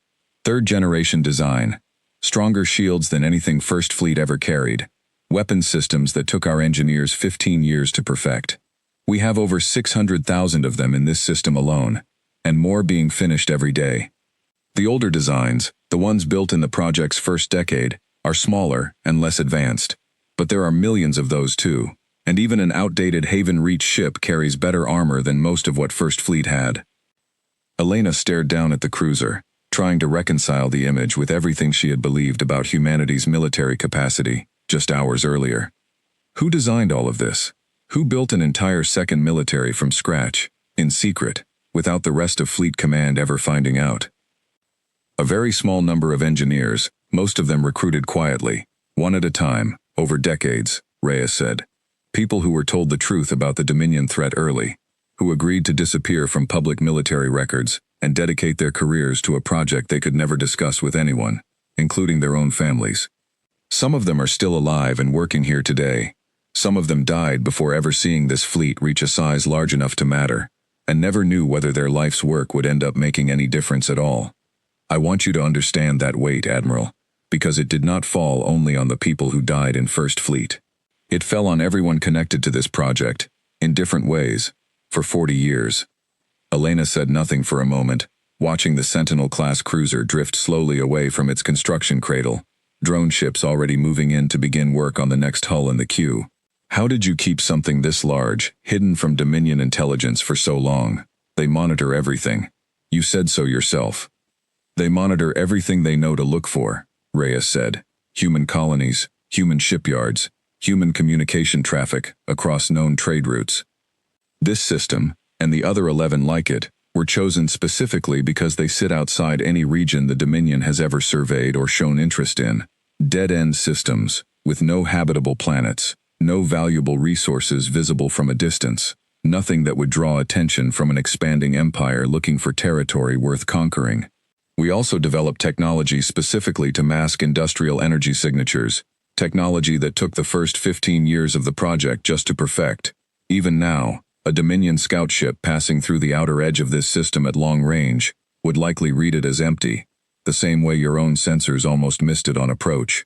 "Third-generation design. Stronger shields than anything First Fleet ever carried. Weapon systems that took our engineers 15 years to perfect. We have over 600,000 of them in this system alone, and more being finished every day. The older designs, the ones built in the project's first decade, are smaller and less advanced, but there are millions of those too, and even an outdated Haven Reach ship carries better armor than most of what First Fleet had." Elena stared down at the cruiser, trying to reconcile the image with everything she had believed about humanity's military capacity just hours earlier. Who designed all of this? Who built an entire second military from scratch, in secret, without the rest of Fleet Command ever finding out? "A very small number of engineers, most of them recruited quietly, one at a time, over decades," Reyes said. "People who were told the truth about the Dominion threat early, who agreed to disappear from public military records and dedicate their careers to a project they could never discuss with anyone, including their own families. Some of them are still alive and working here today. Some of them died before ever seeing this fleet reach a size large enough to matter, and never knew whether their life's work would end up making any difference at all. I want you to understand that weight, Admiral, because it did not fall only on the people who died in First Fleet. It fell on everyone connected to this project, in different ways, for 40 years. Elena said nothing for a moment, watching the Sentinel-class cruiser drift slowly away from its construction cradle, drone ships already moving in to begin work on the next hull in the queue. How did you keep something this large, hidden from Dominion intelligence for so long? They monitor everything. You said so yourself. They monitor everything they know to look for, Reyes said. Human colonies, human shipyards, human communication traffic across known trade routes. This system, and the other 11 like it, were chosen specifically because they sit outside any region the Dominion has ever surveyed or shown interest in. Dead-end systems, with no habitable planets, no valuable resources visible from a distance, nothing that would draw attention from an expanding empire looking for territory worth conquering. We also developed technology specifically to mask industrial energy signatures, technology that took the first 15 years of the project just to perfect. Even now, a Dominion scout ship passing through the outer edge of this system at long range would likely read it as empty, the same way your own sensors almost missed it on approach.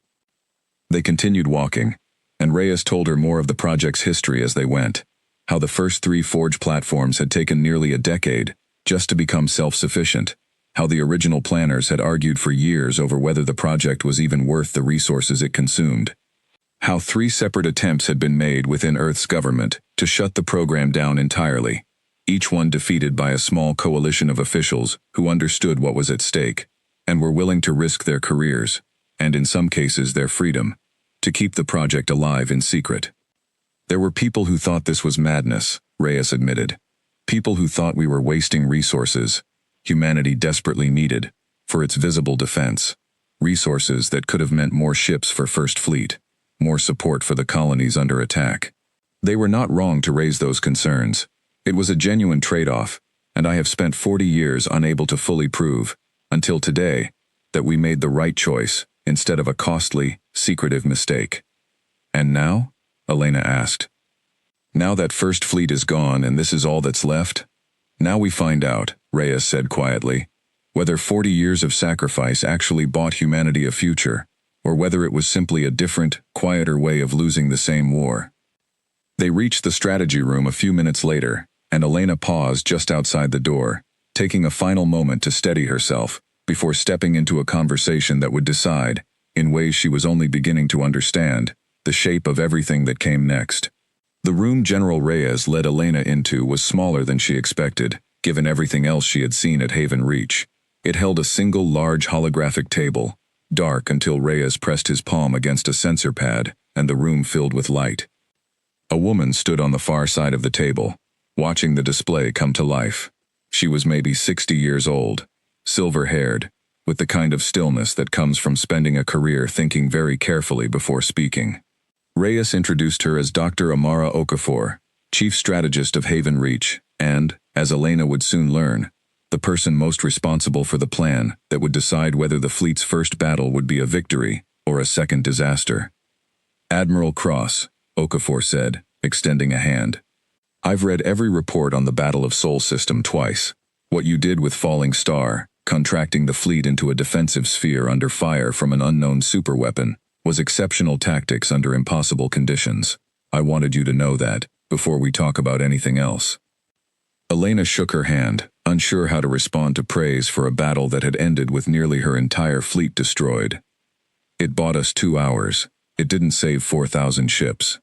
They continued walking, and Reyes told her more of the project's history as they went, how the first 3 forge platforms had taken nearly a decade just to become self-sufficient, how the original planners had argued for years over whether the project was even worth the resources it consumed, how 3 separate attempts had been made within Earth's government to shut the program down entirely, each one defeated by a small coalition of officials who understood what was at stake, and were willing to risk their careers, and in some cases their freedom, to keep the project alive in secret. There were people who thought this was madness, Reyes admitted. People who thought we were wasting resources, humanity desperately needed, for its visible defense, resources that could have meant more ships for First Fleet, more support for the colonies under attack. They were not wrong to raise those concerns. It was a genuine trade-off, and I have spent 40 years unable to fully prove, until today, that we made the right choice instead of a costly, secretive mistake. And now? Elena asked. Now that First Fleet is gone and this is all that's left? Now we find out, Reyes said quietly, whether 40 years of sacrifice actually bought humanity a future, or whether it was simply a different, quieter way of losing the same war. They reached the strategy room a few minutes later, and Elena paused just outside the door, taking a final moment to steady herself, before stepping into a conversation that would decide, in ways she was only beginning to understand, the shape of everything that came next. The room General Reyes led Elena into was smaller than she expected, given everything else she had seen at Haven Reach. It held a single large holographic table, dark until Reyes pressed his palm against a sensor pad, and the room filled with light. A woman stood on the far side of the table, watching the display come to life. She was maybe 60 years old, silver-haired, with the kind of stillness that comes from spending a career thinking very carefully before speaking. Reyes introduced her as Dr. Amara Okafor, chief strategist of Haven Reach, and, as Elena would soon learn, the person most responsible for the plan that would decide whether the fleet's first battle would be a victory or a second disaster. Admiral Cross, Okafor said, extending a hand. I've read every report on the Battle of Sol System twice. What you did with Falling Star, contracting the fleet into a defensive sphere under fire from an unknown superweapon, was exceptional tactics under impossible conditions. I wanted you to know that, before we talk about anything else. Elena shook her hand, unsure how to respond to praise for a battle that had ended with nearly her entire fleet destroyed. It bought us 2 hours. It didn't save 4,000 ships.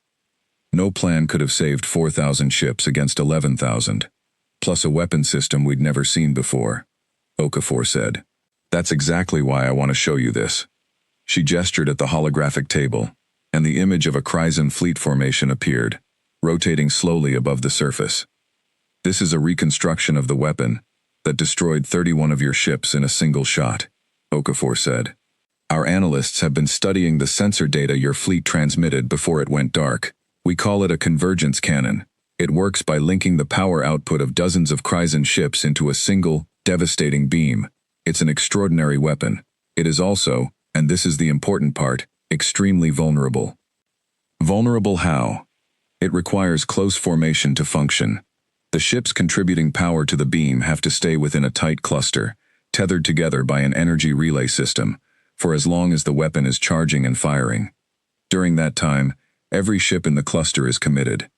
No plan could have saved 4,000 ships against 11,000, plus a weapon system we'd never seen before, Okafor said. That's exactly why I want to show you this. She gestured at the holographic table, and the image of a Kryzen fleet formation appeared, rotating slowly above the surface. This is a reconstruction of the weapon that destroyed 31 of your ships in a single shot, Okafor said. Our analysts have been studying the sensor data your fleet transmitted before it went dark. We call it a convergence cannon. It works by linking the power output of dozens of Kryzen ships into a single, devastating beam. It's an extraordinary weapon. It is also, and this is the important part, extremely vulnerable. Vulnerable how? It requires close formation to function. The ships contributing power to the beam have to stay within a tight cluster, tethered together by an energy relay system, for as long as the weapon is charging and firing. During that time, Every ship in the cluster is committed.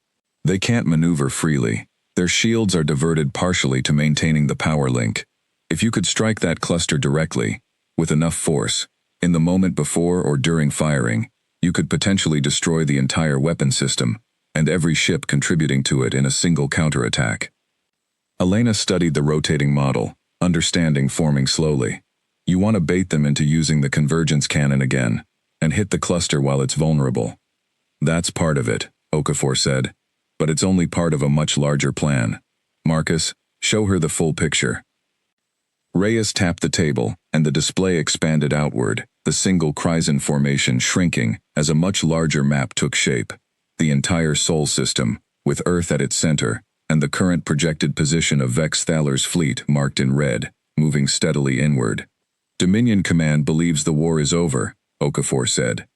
They can't maneuver freely. Their shields are diverted partially to maintaining the power link. If you could strike that cluster directly, with enough force, in the moment before or during firing, you could potentially destroy the entire weapon system, and every ship contributing to it in a single counterattack. Elena studied the rotating model, understanding forming slowly. You want to bait them into using the convergence cannon again, and hit the cluster while it's vulnerable. That's part of it, Okafor said, but it's only part of a much larger plan. Marcus, show her the full picture. Reyes tapped the table, and the display expanded outward, the single Kryzen formation shrinking as a much larger map took shape. The entire Sol system, with Earth at its center, and the current projected position of Vex Thaler's fleet marked in red, moving steadily inward. Dominion Command believes the war is over, Okafor said.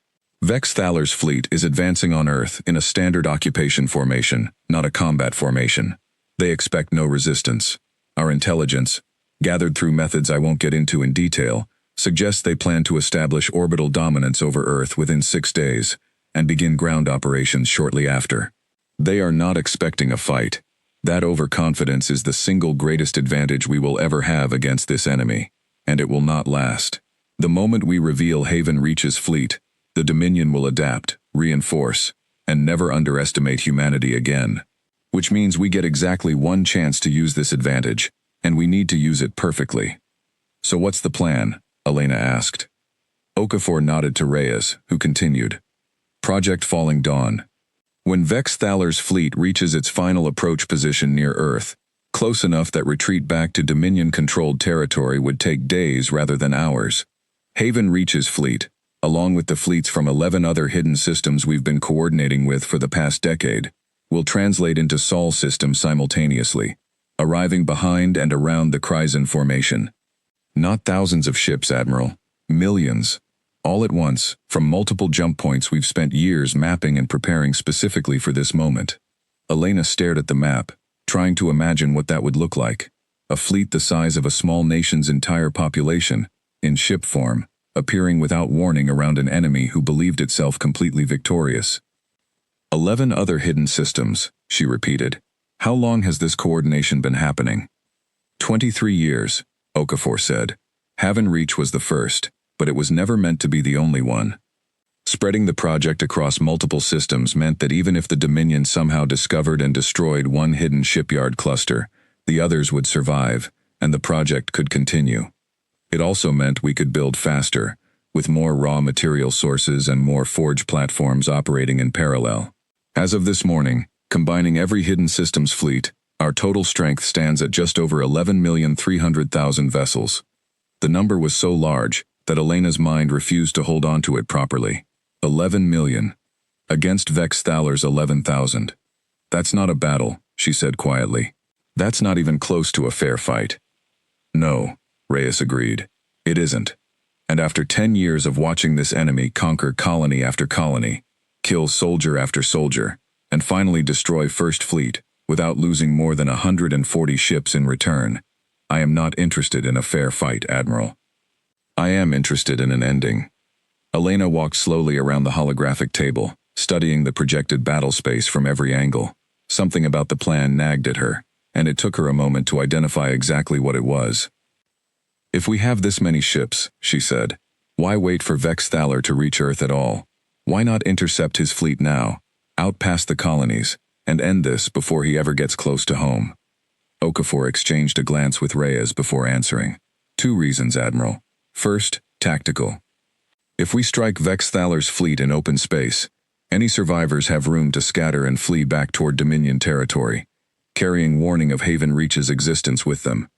Vex Thaler's fleet is advancing on Earth in a standard occupation formation, not a combat formation. They expect no resistance. Our intelligence, gathered through methods I won't get into in detail, suggests they plan to establish orbital dominance over Earth within 6 days, and begin ground operations shortly after. They are not expecting a fight. That overconfidence is the single greatest advantage we will ever have against this enemy, and it will not last. The moment we reveal Haven Reach's fleet, the Dominion will adapt, reinforce, and never underestimate humanity again. Which means we get exactly one chance to use this advantage, and we need to use it perfectly. So what's the plan? Elena asked. Okafor nodded to Reyes, who continued. Project Falling Dawn. When Vex Thaler's fleet reaches its final approach position near Earth, close enough that retreat back to Dominion-controlled territory would take days rather than hours, Haven Reach's fleet, along with the fleets from 11 other hidden systems we've been coordinating with for the past decade, will translate into Sol systems simultaneously, arriving behind and around the Kryzen formation. Not thousands of ships, Admiral. Millions. All at once, from multiple jump points we've spent years mapping and preparing specifically for this moment. Elena stared at the map, trying to imagine what that would look like. A fleet the size of a small nation's entire population, in ship form, appearing without warning around an enemy who believed itself completely victorious. 11 other hidden systems, she repeated. How long has this coordination been happening? 23 years, Okafor said. Haven Reach was the first, but it was never meant to be the only one. Spreading the project across multiple systems meant that even if the Dominion somehow discovered and destroyed one hidden shipyard cluster, the others would survive, and the project could continue. It also meant we could build faster, with more raw material sources and more forge platforms operating in parallel. As of this morning, combining every hidden systems fleet, our total strength stands at just over 11,300,000 vessels. The number was so large that Elena's mind refused to hold on to it properly. 11 million. Against Vex Thaler's 11,000. That's not a battle, she said quietly. That's not even close to a fair fight. No, Reyes agreed. It isn't. And after 10 years of watching this enemy conquer colony after colony, kill soldier after soldier, and finally destroy First Fleet, without losing more than 140 ships in return, I am not interested in a fair fight, Admiral. I am interested in an ending. Elena walked slowly around the holographic table, studying the projected battle space from every angle. Something about the plan nagged at her, and it took her a moment to identify exactly what it was. If we have this many ships, she said, why wait for Vex Thaler to reach Earth at all? Why not intercept his fleet now, out past the colonies, and end this before he ever gets close to home? Okafor exchanged a glance with Reyes before answering. 2 reasons, Admiral. First, tactical. If we strike Vex Thaler's fleet in open space, any survivors have room to scatter and flee back toward Dominion territory, carrying warning of Haven Reach's existence with them.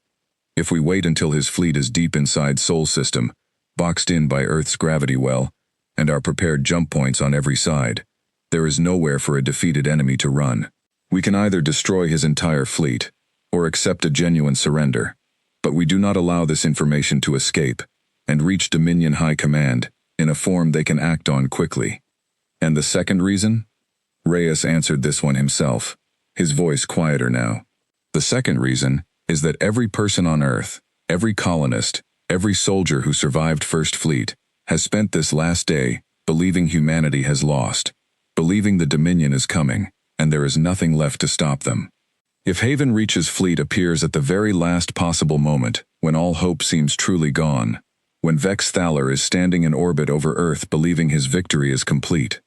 If we wait until his fleet is deep inside Sol system, boxed in by Earth's gravity well, and our prepared jump points on every side, there is nowhere for a defeated enemy to run. We can either destroy his entire fleet, or accept a genuine surrender. But we do not allow this information to escape, and reach Dominion High Command in a form they can act on quickly. And the second reason? Reyes answered this one himself, his voice quieter now. The second reason is that every person on Earth, every colonist, every soldier who survived First Fleet, has spent this last day believing humanity has lost. believing the Dominion is coming, and there is nothing left to stop them. If Haven Reach's fleet appears at the very last possible moment, when all hope seems truly gone, when Vex Thaler is standing in orbit over Earth believing his victory is complete,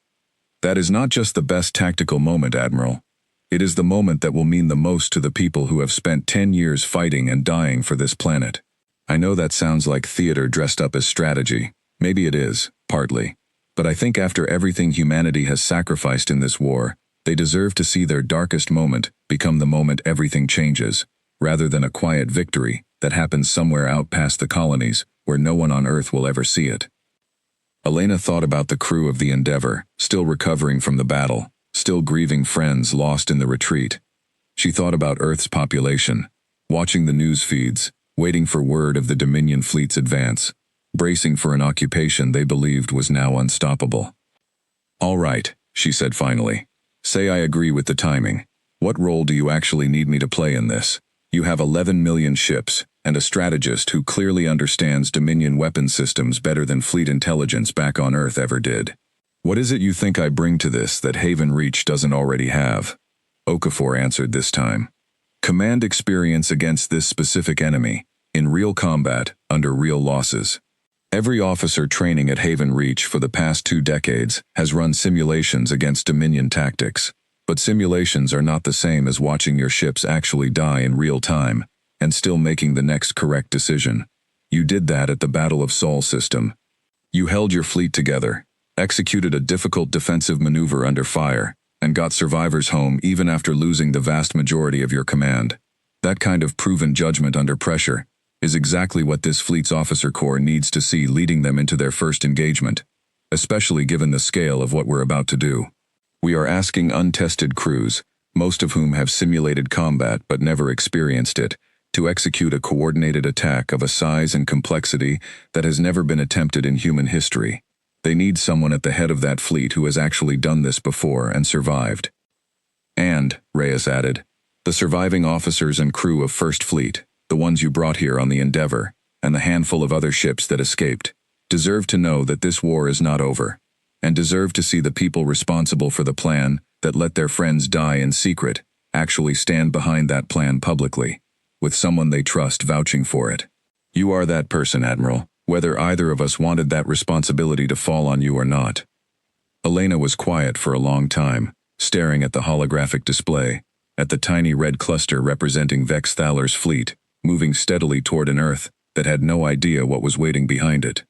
that is not just the best tactical moment, Admiral. It is the moment that will mean the most to the people who have spent 10 years fighting and dying for this planet. I know that sounds like theater dressed up as strategy. Maybe it is, partly. But I think after everything humanity has sacrificed in this war, they deserve to see their darkest moment become the moment everything changes, rather than a quiet victory that happens somewhere out past the colonies where no one on Earth will ever see it. Elena thought about the crew of the Endeavor, still recovering from the battle, still grieving friends lost in the retreat. She thought about Earth's population, watching the news feeds, waiting for word of the Dominion fleet's advance, bracing for an occupation they believed was now unstoppable. "All right," she said finally. "Say I agree with the timing. What role do you actually need me to play in this? You have 11 million ships, and a strategist who clearly understands Dominion weapons systems better than fleet intelligence back on Earth ever did. What is it you think I bring to this that Haven Reach doesn't already have?" Okafor answered this time. "Command experience against this specific enemy, in real combat, under real losses. Every officer training at Haven Reach for the past 2 decades has run simulations against Dominion tactics, but simulations are not the same as watching your ships actually die in real time, and still making the next correct decision. You did that at the Battle of Sol system. You held your fleet together, executed a difficult defensive maneuver under fire, and got survivors home even after losing the vast majority of your command. That kind of proven judgment under pressure is exactly what this fleet's officer corps needs to see leading them into their first engagement, especially given the scale of what we're about to do. We are asking untested crews, most of whom have simulated combat but never experienced it, to execute a coordinated attack of a size and complexity that has never been attempted in human history. They need someone at the head of that fleet who has actually done this before and survived. And, Reyes added, the surviving officers and crew of First Fleet, the ones you brought here on the Endeavor, and the handful of other ships that escaped, deserve to know that this war is not over, and deserve to see the people responsible for the plan that let their friends die in secret actually stand behind that plan publicly, with someone they trust vouching for it. You are that person, Admiral, whether either of us wanted that responsibility to fall on you or not." Elena was quiet for a long time, staring at the holographic display, at the tiny red cluster representing Vex Thaler's fleet, moving steadily toward an Earth that had no idea what was waiting behind it.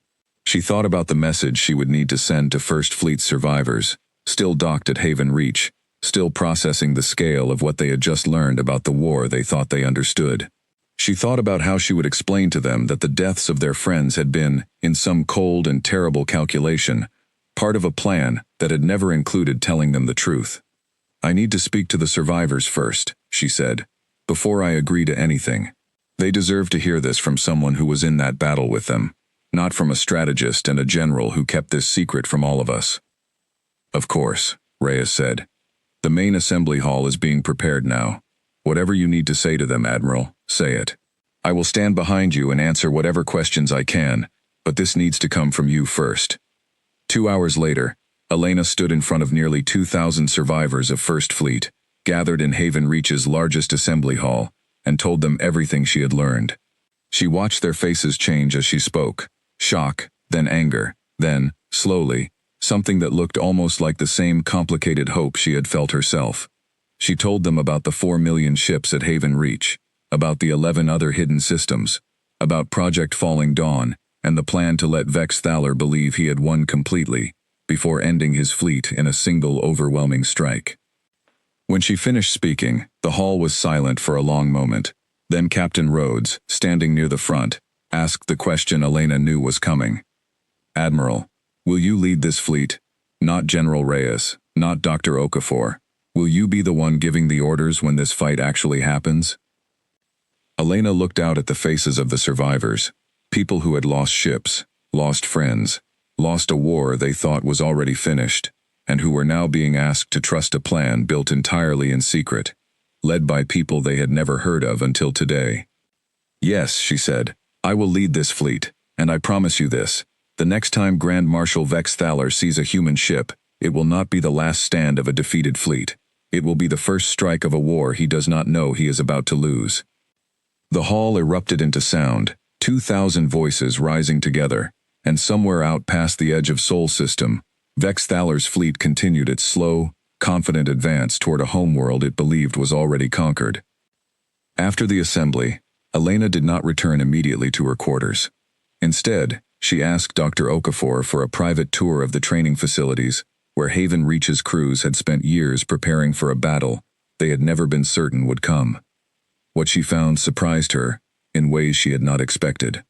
She thought about the message she would need to send to First Fleet's survivors, still docked at Haven Reach, still processing the scale of what they had just learned about the war they thought they understood. She thought about how she would explain to them that the deaths of their friends had been, in some cold and terrible calculation, part of a plan that had never included telling them the truth. "I need to speak to the survivors first," she said, "before I agree to anything. They deserve to hear this from someone who was in that battle with them, not from a strategist and a general who kept this secret from all of us." "Of course," Reyes said. "The main assembly hall is being prepared now. Whatever you need to say to them, Admiral, say it. I will stand behind you and answer whatever questions I can, but this needs to come from you first." 2 hours later, Elena stood in front of nearly 2,000 survivors of First Fleet, gathered in Haven Reach's largest assembly hall, and told them everything she had learned. She watched their faces change as she spoke, shock, then anger, then, slowly, something that looked almost like the same complicated hope she had felt herself. She told them about the 4 million ships at Haven Reach, about the 11 other hidden systems, about Project Falling Dawn, and the plan to let Vex Thaler believe he had won completely, before ending his fleet in a single overwhelming strike. When she finished speaking, the hall was silent for a long moment. Then Captain Rhodes, standing near the front, asked the question Elena knew was coming. "Admiral, will you lead this fleet? Not General Reyes, not Dr. Okafor. Will you be the one giving the orders when this fight actually happens?" Elena looked out at the faces of the survivors, people who had lost ships, lost friends, lost a war they thought was already finished, and who were now being asked to trust a plan built entirely in secret, led by people they had never heard of until today. "Yes," she said, "I will lead this fleet, and I promise you this. The next time Grand Marshal Vex Thaler sees a human ship, It will not be the last stand of a defeated fleet. It will be the first strike of a war he does not know he is about to lose. The hall erupted into sound, 2,000 voices rising together, and somewhere out past the edge of Sol System, Vex Thaler's fleet continued its slow, confident advance toward a homeworld it believed was already conquered. After the assembly, Elena did not return immediately to her quarters. Instead, she asked Dr. Okafor for a private tour of the training facilities, where Haven Reach's crews had spent years preparing for a battle they had never been certain would come. What she found surprised her, in ways she had not expected.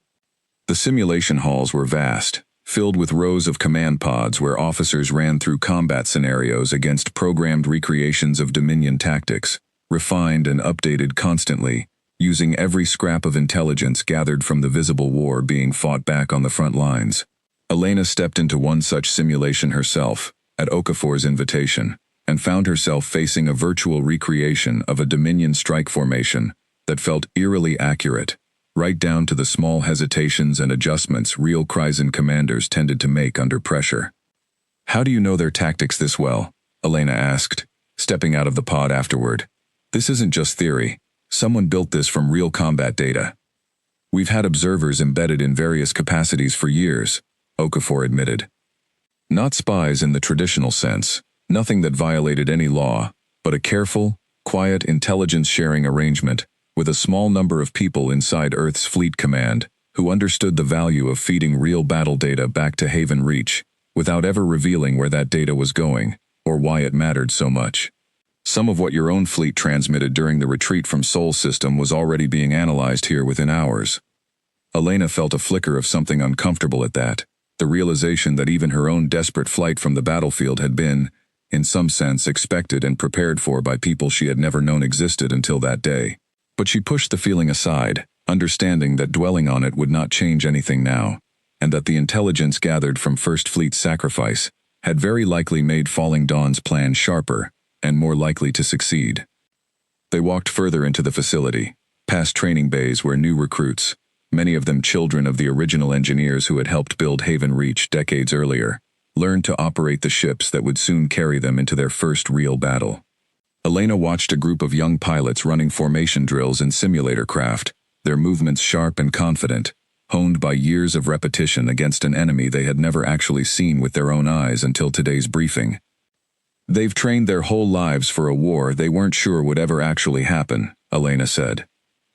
The simulation halls were vast, filled with rows of command pods where officers ran through combat scenarios against programmed recreations of Dominion tactics, refined and updated constantly, using every scrap of intelligence gathered from the visible war being fought back on the front lines. Elena stepped into one such simulation herself, at Okafor's invitation, and found herself facing a virtual recreation of a Dominion strike formation that felt eerily accurate, right down to the small hesitations and adjustments real Kryzen commanders tended to make under pressure. "How do you know their tactics this well?" Elena asked, stepping out of the pod afterward. "This isn't just theory. Someone built this from real combat data." "We've had observers embedded in various capacities for years," Okafor admitted. "Not spies in the traditional sense, nothing that violated any law, but a careful, quiet intelligence-sharing arrangement with a small number of people inside Earth's Fleet Command who understood the value of feeding real battle data back to Haven Reach without ever revealing where that data was going or why it mattered so much. Some of what your own fleet transmitted during the retreat from Sol System was already being analyzed here within hours." Elena felt a flicker of something uncomfortable at that, the realization that even her own desperate flight from the battlefield had been, in some sense, expected and prepared for by people she had never known existed until that day. But she pushed the feeling aside, understanding that dwelling on it would not change anything now, and that the intelligence gathered from First Fleet's sacrifice had very likely made Falling Dawn's plan sharper and more likely to succeed. They walked further into the facility, past training bays where new recruits, many of them children of the original engineers who had helped build Haven Reach decades earlier, learned to operate the ships that would soon carry them into their first real battle. Elena watched a group of young pilots running formation drills in simulator craft, their movements sharp and confident, honed by years of repetition against an enemy they had never actually seen with their own eyes until today's briefing. "They've trained their whole lives for a war they weren't sure would ever actually happen," Elena said.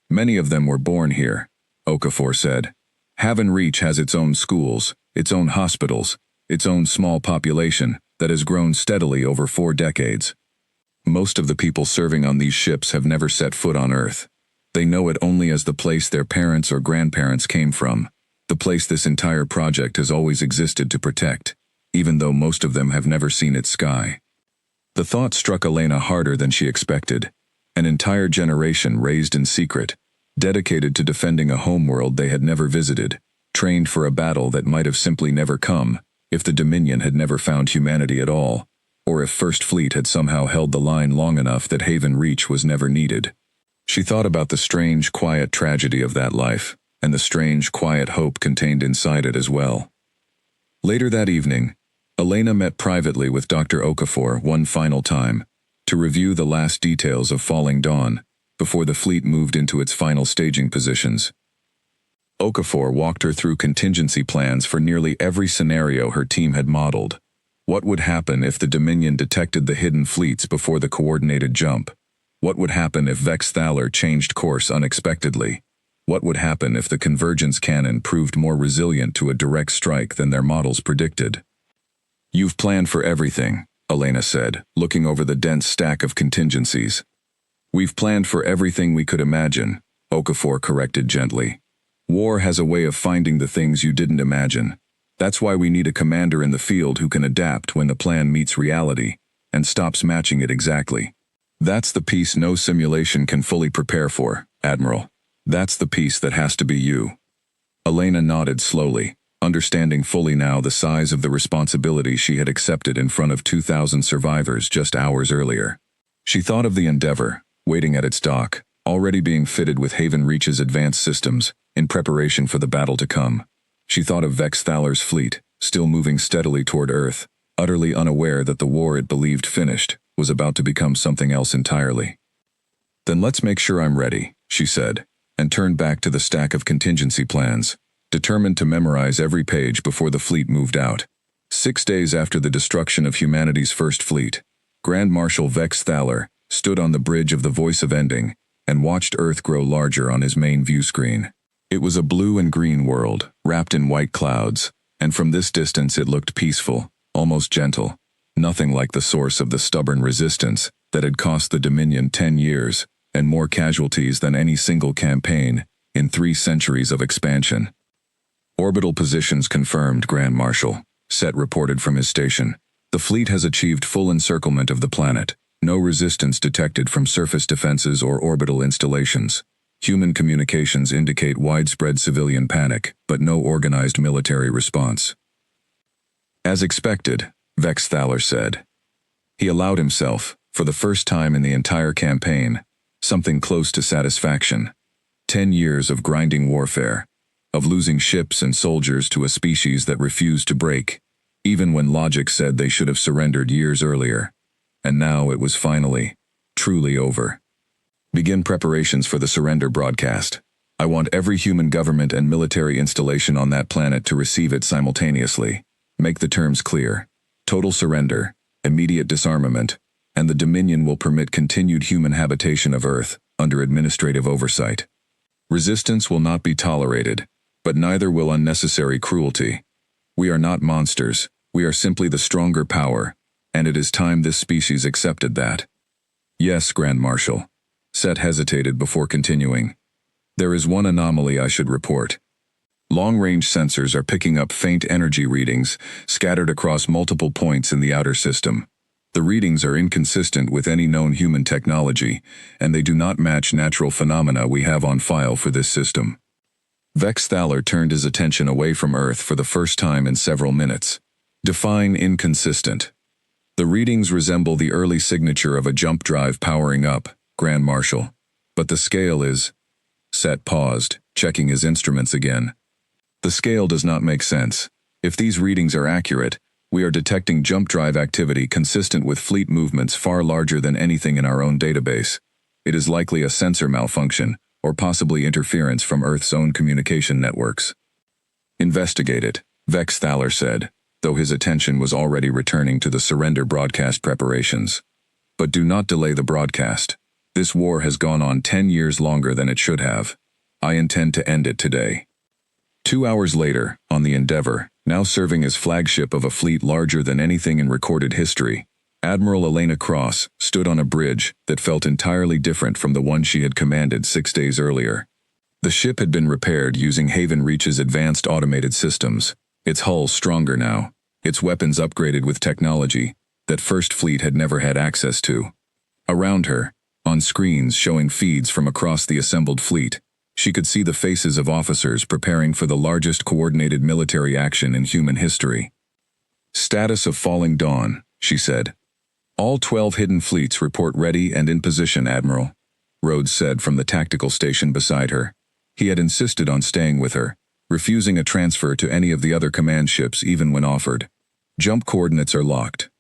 "Many of them were born here," Okafor said. "Haven Reach has its own schools, its own hospitals, its own small population that has grown steadily over 4 decades. Most of the people serving on these ships have never set foot on Earth. They know it only as the place their parents or grandparents came from, the place this entire project has always existed to protect, even though most of them have never seen its sky." The thought struck Elena harder than she expected. An entire generation raised in secret, dedicated to defending a homeworld they had never visited, trained for a battle that might have simply never come if the Dominion had never found humanity at all, or if First Fleet had somehow held the line long enough that Haven Reach was never needed. She thought about the strange, quiet tragedy of that life, and the strange, quiet hope contained inside it as well. Later that evening, Elena met privately with Dr. Okafor one final time, to review the last details of Falling Dawn, before the fleet moved into its final staging positions. Okafor walked her through contingency plans for nearly every scenario her team had modeled. What would happen if the Dominion detected the hidden fleets before the coordinated jump? What would happen if Vex Thaler changed course unexpectedly? What would happen if the convergence cannon proved more resilient to a direct strike than their models predicted? "You've planned for everything," Elena said, looking over the dense stack of contingencies. "We've planned for everything we could imagine," Okafor corrected gently. "War has a way of finding the things you didn't imagine. That's why we need a commander in the field who can adapt when the plan meets reality and stops matching it exactly. That's the piece no simulation can fully prepare for, Admiral. That's the piece that has to be you." Elena nodded slowly, understanding fully now the size of the responsibility she had accepted in front of 2,000 survivors just hours earlier. She thought of the Endeavor, waiting at its dock, already being fitted with Haven Reach's advanced systems, in preparation for the battle to come. She thought of Vex Thaler's fleet, still moving steadily toward Earth, utterly unaware that the war it believed finished was about to become something else entirely. "Then let's make sure I'm ready," she said, and turned back to the stack of contingency plans, determined to memorize every page before the fleet moved out. 6 days after the destruction of humanity's first fleet, Grand Marshal Vex Thaler stood on the bridge of the Voice of Ending and watched Earth grow larger on his main view screen. It was a blue and green world, wrapped in white clouds, and from this distance it looked peaceful, almost gentle, nothing like the source of the stubborn resistance that had cost the Dominion 10 years and more casualties than any single campaign in 3 centuries of expansion. "Orbital positions confirmed, Grand Marshal," Set reported from his station. "The fleet has achieved full encirclement of the planet. No resistance detected from surface defenses or orbital installations. Human communications indicate widespread civilian panic, but no organized military response." "As expected," Vex Thaler said. He allowed himself, for the first time in the entire campaign, something close to satisfaction. 10 years of grinding warfare, of losing ships and soldiers to a species that refused to break, even when logic said they should have surrendered years earlier. And now it was finally, truly over. "Begin preparations for the surrender broadcast. I want every human government and military installation on that planet to receive it simultaneously. Make the terms clear. Total surrender, immediate disarmament, and the Dominion will permit continued human habitation of Earth under administrative oversight. Resistance will not be tolerated, but neither will unnecessary cruelty. We are not monsters, we are simply the stronger power, and it is time this species accepted that." "Yes, Grand Marshal." Set hesitated before continuing. "There is one anomaly I should report. Long-range sensors are picking up faint energy readings scattered across multiple points in the outer system. The readings are inconsistent with any known human technology, and they do not match natural phenomena we have on file for this system." Vex Thaler turned his attention away from Earth for the first time in several minutes. "Define inconsistent." "The readings resemble the early signature of a jump drive powering up, Grand Marshal. But the scale is—" Set paused, checking his instruments again. "The scale does not make sense. If these readings are accurate, we are detecting jump drive activity consistent with fleet movements far larger than anything in our own database. It is likely a sensor malfunction, or possibly interference from Earth's own communication networks." "Investigate it," Vex Thaler said, though his attention was already returning to the surrender broadcast preparations. "But do not delay the broadcast. This war has gone on 10 years longer than it should have. I intend to end it today." 2 hours later, on the Endeavour, now serving as flagship of a fleet larger than anything in recorded history, Admiral Elena Cross stood on a bridge that felt entirely different from the one she had commanded 6 days earlier. The ship had been repaired using Haven Reach's advanced automated systems, its hull stronger now, its weapons upgraded with technology that First Fleet had never had access to. Around her, on screens showing feeds from across the assembled fleet, she could see the faces of officers preparing for the largest coordinated military action in human history. "Status of falling dawn," she said. "All 12 hidden fleets report ready and in position, Admiral," Rhodes said from the tactical station beside her. He had insisted on staying with her, refusing a transfer to any of the other command ships even when offered. "Jump coordinates are locked.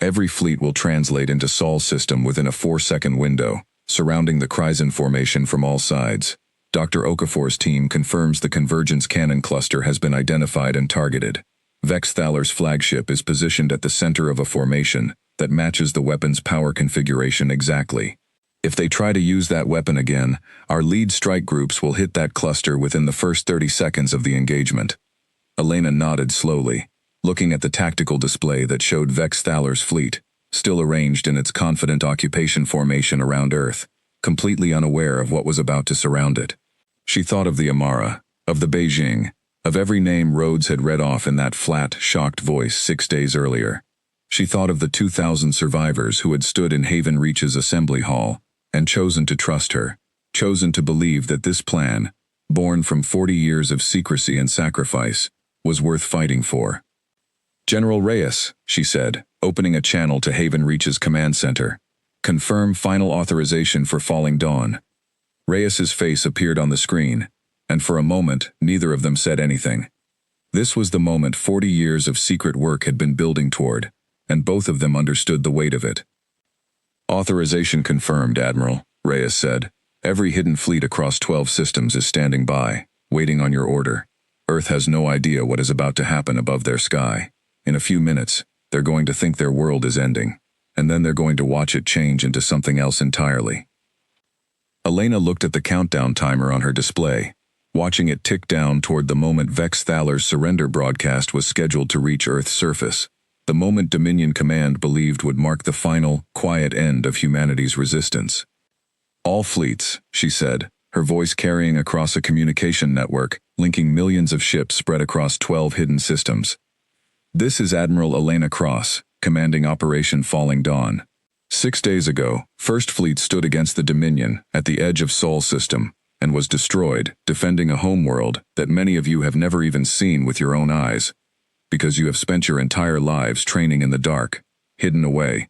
Every fleet will translate into Sol system within a 4-second window, surrounding the Kryzen formation from all sides. Dr. Okafor's team confirms the convergence cannon cluster has been identified and targeted. Vex Thaler's flagship is positioned at the center of a formation that matches the weapon's power configuration exactly. If they try to use that weapon again, our lead strike groups will hit that cluster within the first 30 seconds of the engagement." Elena nodded slowly, looking at the tactical display that showed Vex Thaler's fleet, still arranged in its confident occupation formation around Earth, completely unaware of what was about to surround it. She thought of the Amara, of the Beijing, of every name Rhodes had read off in that flat, shocked voice 6 days earlier. She thought of the 2,000 survivors who had stood in Haven Reach's assembly hall and chosen to trust her, chosen to believe that this plan, born from 40 years of secrecy and sacrifice, was worth fighting for. "General Reyes," she said, opening a channel to Haven Reach's command center. "Confirm final authorization for Falling Dawn." Reyes's face appeared on the screen, and for a moment, neither of them said anything. This was the moment 40 years of secret work had been building toward, and both of them understood the weight of it. "Authorization confirmed, Admiral," Reyes said. "Every hidden fleet across 12 systems is standing by, waiting on your order. Earth has no idea what is about to happen above their sky. In a few minutes, they're going to think their world is ending, and then they're going to watch it change into something else entirely." Elena looked at the countdown timer on her display, watching it tick down toward the moment Vex Thaler's surrender broadcast was scheduled to reach Earth's surface, the moment Dominion Command believed would mark the final, quiet end of humanity's resistance. "All fleets," she said, her voice carrying across a communication network, linking millions of ships spread across 12 hidden systems. "This is Admiral Elena Cross, commanding Operation Falling Dawn. 6 days ago, First Fleet stood against the Dominion at the edge of Sol System and was destroyed, defending a homeworld that many of you have never even seen with your own eyes, because you have spent your entire lives training in the dark, hidden away,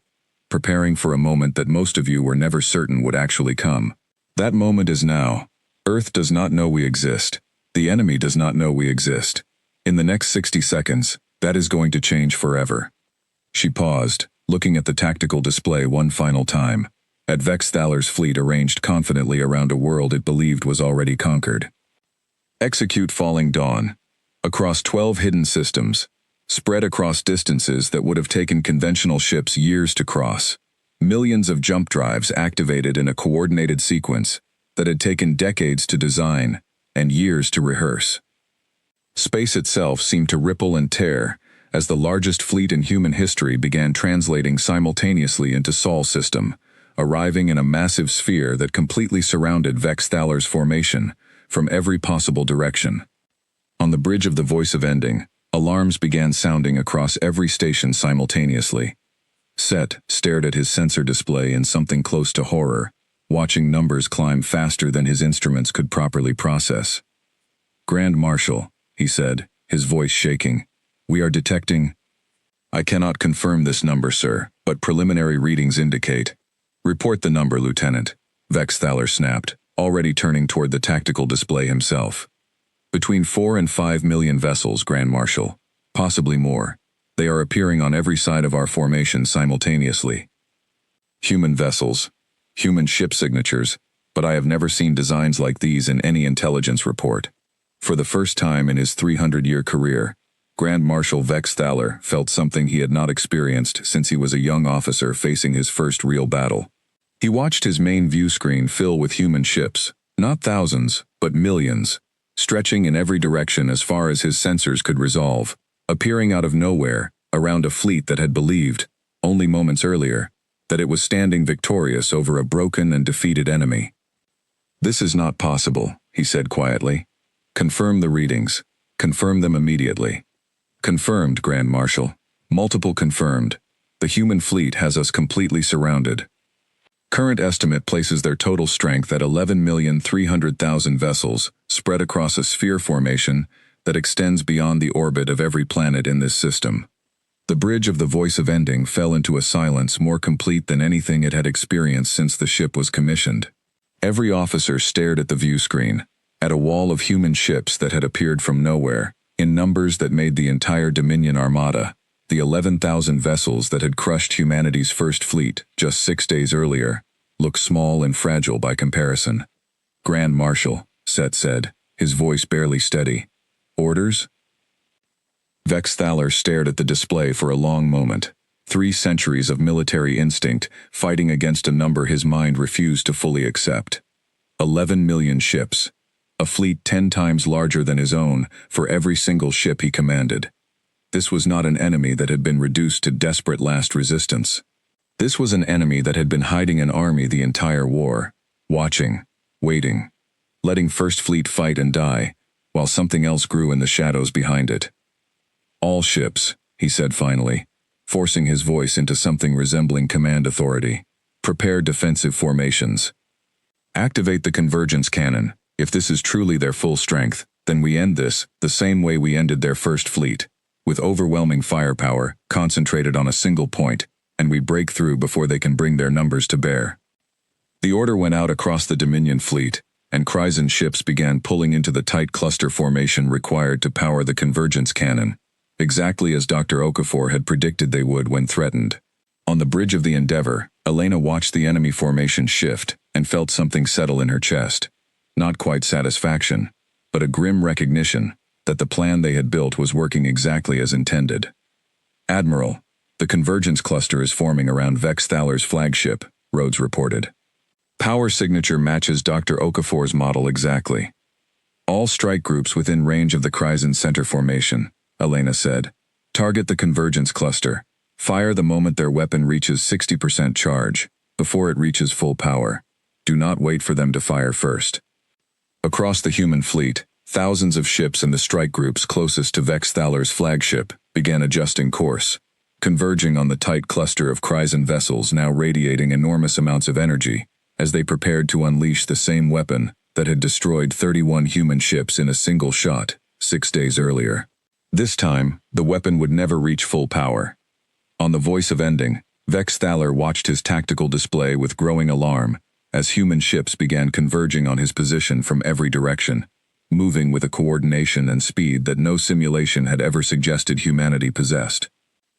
preparing for a moment that most of you were never certain would actually come. That moment is now. Earth does not know we exist. The enemy does not know we exist. In the next 60 seconds, that is going to change forever." She paused, looking at the tactical display one final time, at Vex Thaler's fleet arranged confidently around a world it believed was already conquered. "Execute Falling Dawn. Across 12 hidden systems, spread across distances that would have taken conventional ships years to cross. Millions of jump drives activated in a coordinated sequence that had taken decades to design and years to rehearse." Space itself seemed to ripple and tear as the largest fleet in human history began translating simultaneously into Sol System, arriving in a massive sphere that completely surrounded Vex Thaler's formation from every possible direction. On the bridge of the Voice of Ending, alarms began sounding across every station simultaneously. Set stared at his sensor display in something close to horror, watching numbers climb faster than his instruments could properly process. "Grand Marshal," he said, his voice shaking, "we are detecting—" "I cannot confirm this number, sir, but preliminary readings indicate—" "Report the number, Lieutenant," Vex Thaler snapped, already turning toward the tactical display himself. "Between 4 and 5 million vessels, Grand Marshal. Possibly more. They are appearing on every side of our formation simultaneously. Human vessels, human ship signatures, but I have never seen designs like these in any intelligence report." For the first time in his 300-year career, Grand Marshal Vex Thaler felt something he had not experienced since he was a young officer facing his first real battle. He watched his main view screen fill with human ships, not thousands, but millions, stretching in every direction as far as his sensors could resolve, appearing out of nowhere, around a fleet that had believed, only moments earlier, that it was standing victorious over a broken and defeated enemy. "This is not possible," he said quietly. "Confirm the readings. Confirm them immediately." "Confirmed, Grand Marshal. Multiple confirmed. The human fleet has us completely surrounded. Current estimate places their total strength at 11,300,000 vessels, spread across a sphere formation that extends beyond the orbit of every planet in this system." The bridge of the Voice of Ending fell into a silence more complete than anything it had experienced since the ship was commissioned. Every officer stared at the view screen, at a wall of human ships that had appeared from nowhere, in numbers that made the entire Dominion Armada, the 11,000 vessels that had crushed humanity's first fleet just 6 days earlier, look small and fragile by comparison. "Grand Marshal," Set said, his voice barely steady. "Orders?" Vex Thaler stared at the display for a long moment. 3 centuries of military instinct fighting against a number his mind refused to fully accept. 11 million ships. A fleet 10 times larger than his own for every single ship he commanded. This was not an enemy that had been reduced to desperate last resistance. This was an enemy that had been hiding an army the entire war, watching, waiting, letting First Fleet fight and die, while something else grew in the shadows behind it. "All ships," he said finally, forcing his voice into something resembling command authority. "Prepare defensive formations. Activate the convergence cannon. If this is truly their full strength, then we end this the same way we ended their first fleet, with overwhelming firepower concentrated on a single point, and we break through before they can bring their numbers to bear." The order went out across the Dominion fleet, and Kryzen ships began pulling into the tight cluster formation required to power the convergence cannon, exactly as Dr. Okafor had predicted they would when threatened. On the bridge of the Endeavor, Elena watched the enemy formation shift and felt something settle in her chest. Not quite satisfaction, but a grim recognition that the plan they had built was working exactly as intended. "Admiral, the convergence cluster is forming around Vex Thaler's flagship," Rhodes reported. "Power signature matches Dr. Okafor's model exactly. All strike groups within range of the Kryzen center formation," Elena said. "Target the convergence cluster. Fire the moment their weapon reaches 60% charge, before it reaches full power. Do not wait for them to fire first." Across the human fleet, thousands of ships in the strike groups closest to Vex Thaler's flagship began adjusting course, converging on the tight cluster of Kryzen vessels now radiating enormous amounts of energy as they prepared to unleash the same weapon that had destroyed 31 human ships in a single shot 6 days earlier. This time, the weapon would never reach full power. On the voice of ending, Vex Thaler watched his tactical display with growing alarm as human ships began converging on his position from every direction, moving with a coordination and speed that no simulation had ever suggested humanity possessed.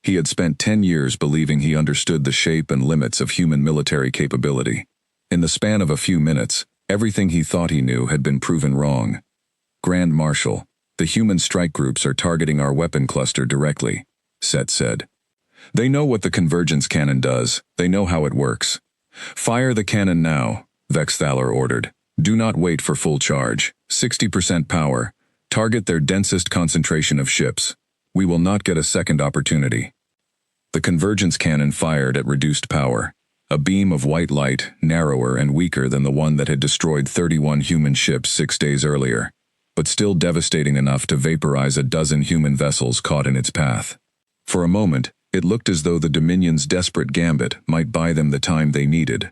He had spent 10 years believing he understood the shape and limits of human military capability. In the span of a few minutes, everything he thought he knew had been proven wrong. "Grand Marshal, the human strike groups are targeting our weapon cluster directly," Set said. "They know what the convergence cannon does. They know how it works. Fire the cannon now," Vex Thaler ordered. "Do not wait for full charge. 60% power. Target their densest concentration of ships. We will not get a second opportunity." The convergence cannon fired at reduced power. A beam of white light, narrower and weaker than the one that had destroyed 31 human ships 6 days earlier, but still devastating enough to vaporize a dozen human vessels caught in its path. For a moment, it looked as though the Dominion's desperate gambit might buy them the time they needed.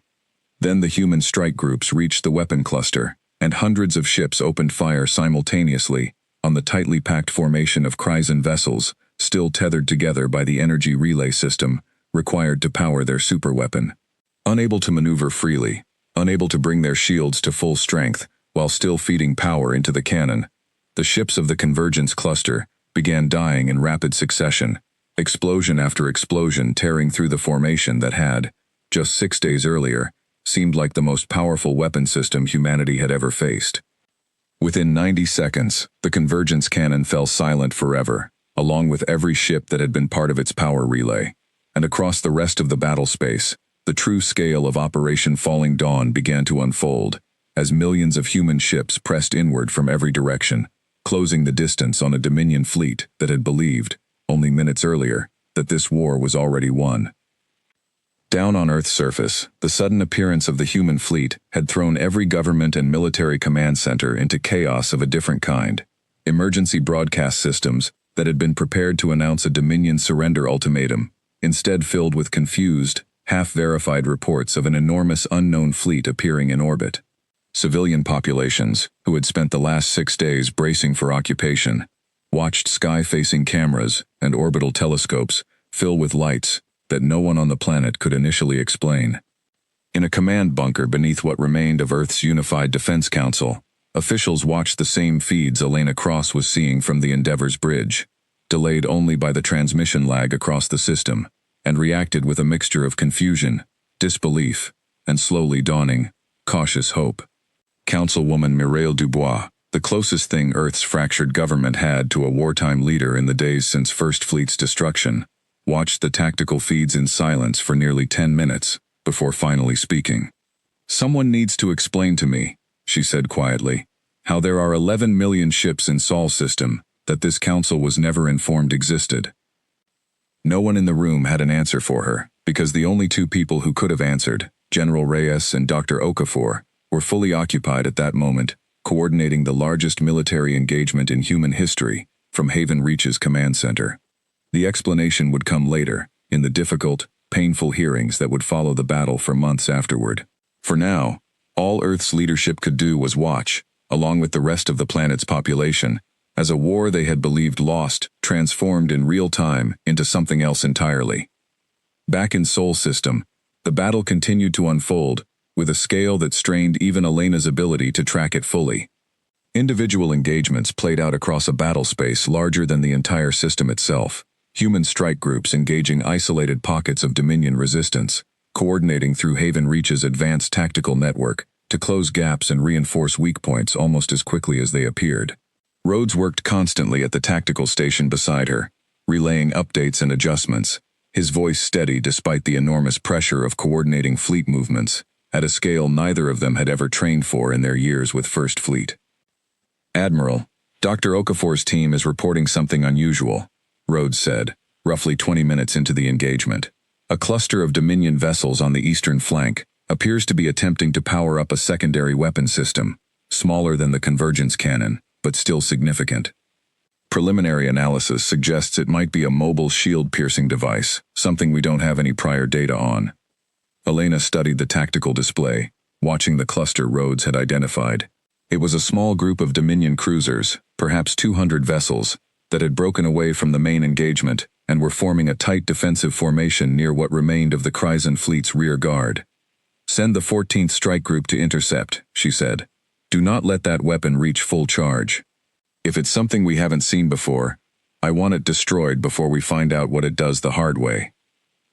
Then the human strike groups reached the weapon cluster, and hundreds of ships opened fire simultaneously on the tightly packed formation of Kryzen vessels, still tethered together by the energy relay system required to power their superweapon. Unable to maneuver freely, unable to bring their shields to full strength while still feeding power into the cannon, the ships of the convergence cluster began dying in rapid succession, explosion after explosion tearing through the formation that had, just 6 days earlier, seemed like the most powerful weapon system humanity had ever faced. Within 90 seconds, the convergence cannon fell silent forever, along with every ship that had been part of its power relay, and across the rest of the battle space, the true scale of Operation Falling Dawn began to unfold, as millions of human ships pressed inward from every direction, closing the distance on a Dominion fleet that had believed, only minutes earlier, that this war was already won. Down on Earth's surface, the sudden appearance of the human fleet had thrown every government and military command center into chaos of a different kind. Emergency broadcast systems that had been prepared to announce a Dominion surrender ultimatum, instead filled with confused, half-verified reports of an enormous unknown fleet appearing in orbit. Civilian populations, who had spent the last 6 days bracing for occupation, watched sky-facing cameras and orbital telescopes fill with lights that no one on the planet could initially explain. In a command bunker beneath what remained of Earth's Unified Defense Council, officials watched the same feeds Elena Cross was seeing from the Endeavor's bridge, delayed only by the transmission lag across the system, and reacted with a mixture of confusion, disbelief, and slowly dawning, cautious hope. Councilwoman Mireille Dubois, the closest thing Earth's fractured government had to a wartime leader in the days since First Fleet's destruction, watched the tactical feeds in silence for nearly 10 minutes before finally speaking. "Someone needs to explain to me," she said quietly, "how there are 11 million ships in Sol system that this council was never informed existed." No one in the room had an answer for her, because the only two people who could have answered, General Reyes and Dr. Okafor, were fully occupied at that moment, coordinating the largest military engagement in human history from Haven Reach's command center. The explanation would come later, in the difficult, painful hearings that would follow the battle for months afterward. For now, all Earth's leadership could do was watch, along with the rest of the planet's population, as a war they had believed lost transformed in real time into something else entirely. Back in Sol system, the battle continued to unfold, with a scale that strained even Elena's ability to track it fully. Individual engagements played out across a battle space larger than the entire system itself. Human strike groups engaging isolated pockets of Dominion resistance, coordinating through Haven Reach's advanced tactical network to close gaps and reinforce weak points almost as quickly as they appeared. Rhodes worked constantly at the tactical station beside her, relaying updates and adjustments, his voice steady despite the enormous pressure of coordinating fleet movements, at a scale neither of them had ever trained for in their years with First Fleet. "Admiral, Dr. Okafor's team is reporting something unusual," Rhodes said, roughly 20 minutes into the engagement. "A cluster of Dominion vessels on the eastern flank appears to be attempting to power up a secondary weapon system, smaller than the convergence cannon, but still significant. Preliminary analysis suggests it might be a mobile shield-piercing device, something we don't have any prior data on." Elena studied the tactical display, watching the cluster Rhodes had identified. It was a small group of Dominion cruisers, perhaps 200 vessels, that had broken away from the main engagement and were forming a tight defensive formation near what remained of the Kryzen fleet's rear guard. "Send the 14th Strike Group to intercept," she said. "Do not let that weapon reach full charge. If it's something we haven't seen before, I want it destroyed before we find out what it does the hard way."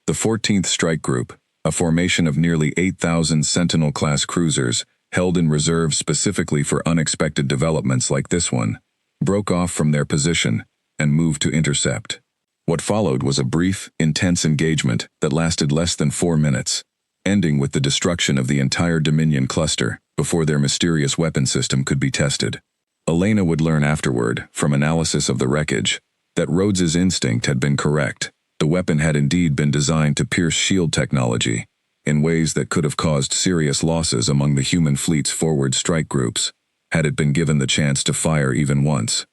The 14th Strike Group, a formation of nearly 8,000 Sentinel-class cruisers, held in reserve specifically for unexpected developments like this one, broke off from their position and moved to intercept. What followed was a brief, intense engagement that lasted less than 4 minutes, ending with the destruction of the entire Dominion cluster before their mysterious weapon system could be tested. Elena would learn afterward, from analysis of the wreckage, that Rhodes's instinct had been correct. The weapon had indeed been designed to pierce shield technology, in ways that could have caused serious losses among the human fleet's forward strike groups, had it been given the chance to fire even once.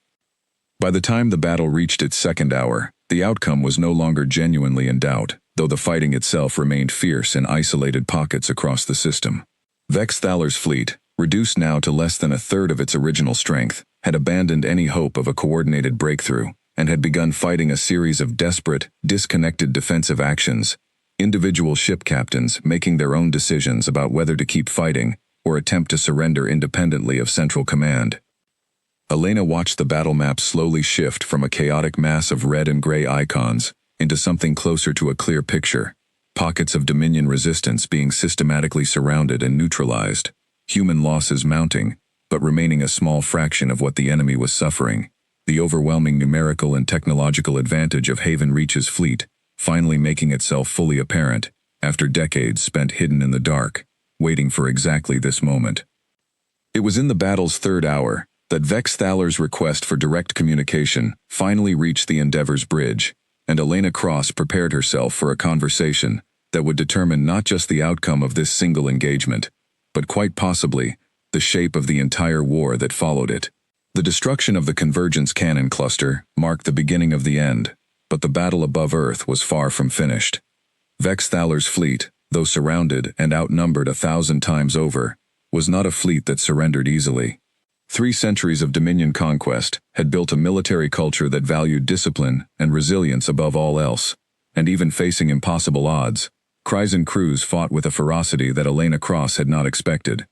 By the time the battle reached its second hour, the outcome was no longer genuinely in doubt, though the fighting itself remained fierce in isolated pockets across the system. Vex Thaler's fleet, reduced now to less than a third of its original strength, had abandoned any hope of a coordinated breakthrough, and had begun fighting a series of desperate, disconnected defensive actions, individual ship captains making their own decisions about whether to keep fighting or attempt to surrender independently of central command. Elena watched the battle map slowly shift from a chaotic mass of red and gray icons into something closer to a clear picture, pockets of Dominion resistance being systematically surrounded and neutralized, human losses mounting, but remaining a small fraction of what the enemy was suffering, the overwhelming numerical and technological advantage of Haven Reach's fleet finally making itself fully apparent, after decades spent hidden in the dark, waiting for exactly this moment. It was in the battle's third hour that Vex Thaler's request for direct communication finally reached the Endeavor's bridge, and Elena Cross prepared herself for a conversation that would determine not just the outcome of this single engagement, but quite possibly the shape of the entire war that followed it. The destruction of the convergence cannon cluster marked the beginning of the end, but the battle above Earth was far from finished. Vex Thaler's fleet, though surrounded and outnumbered 1,000 times over, was not a fleet that surrendered easily. 3 centuries of Dominion conquest had built a military culture that valued discipline and resilience above all else, and even facing impossible odds, Kryzen crews fought with a ferocity that Elena Cross had not expected.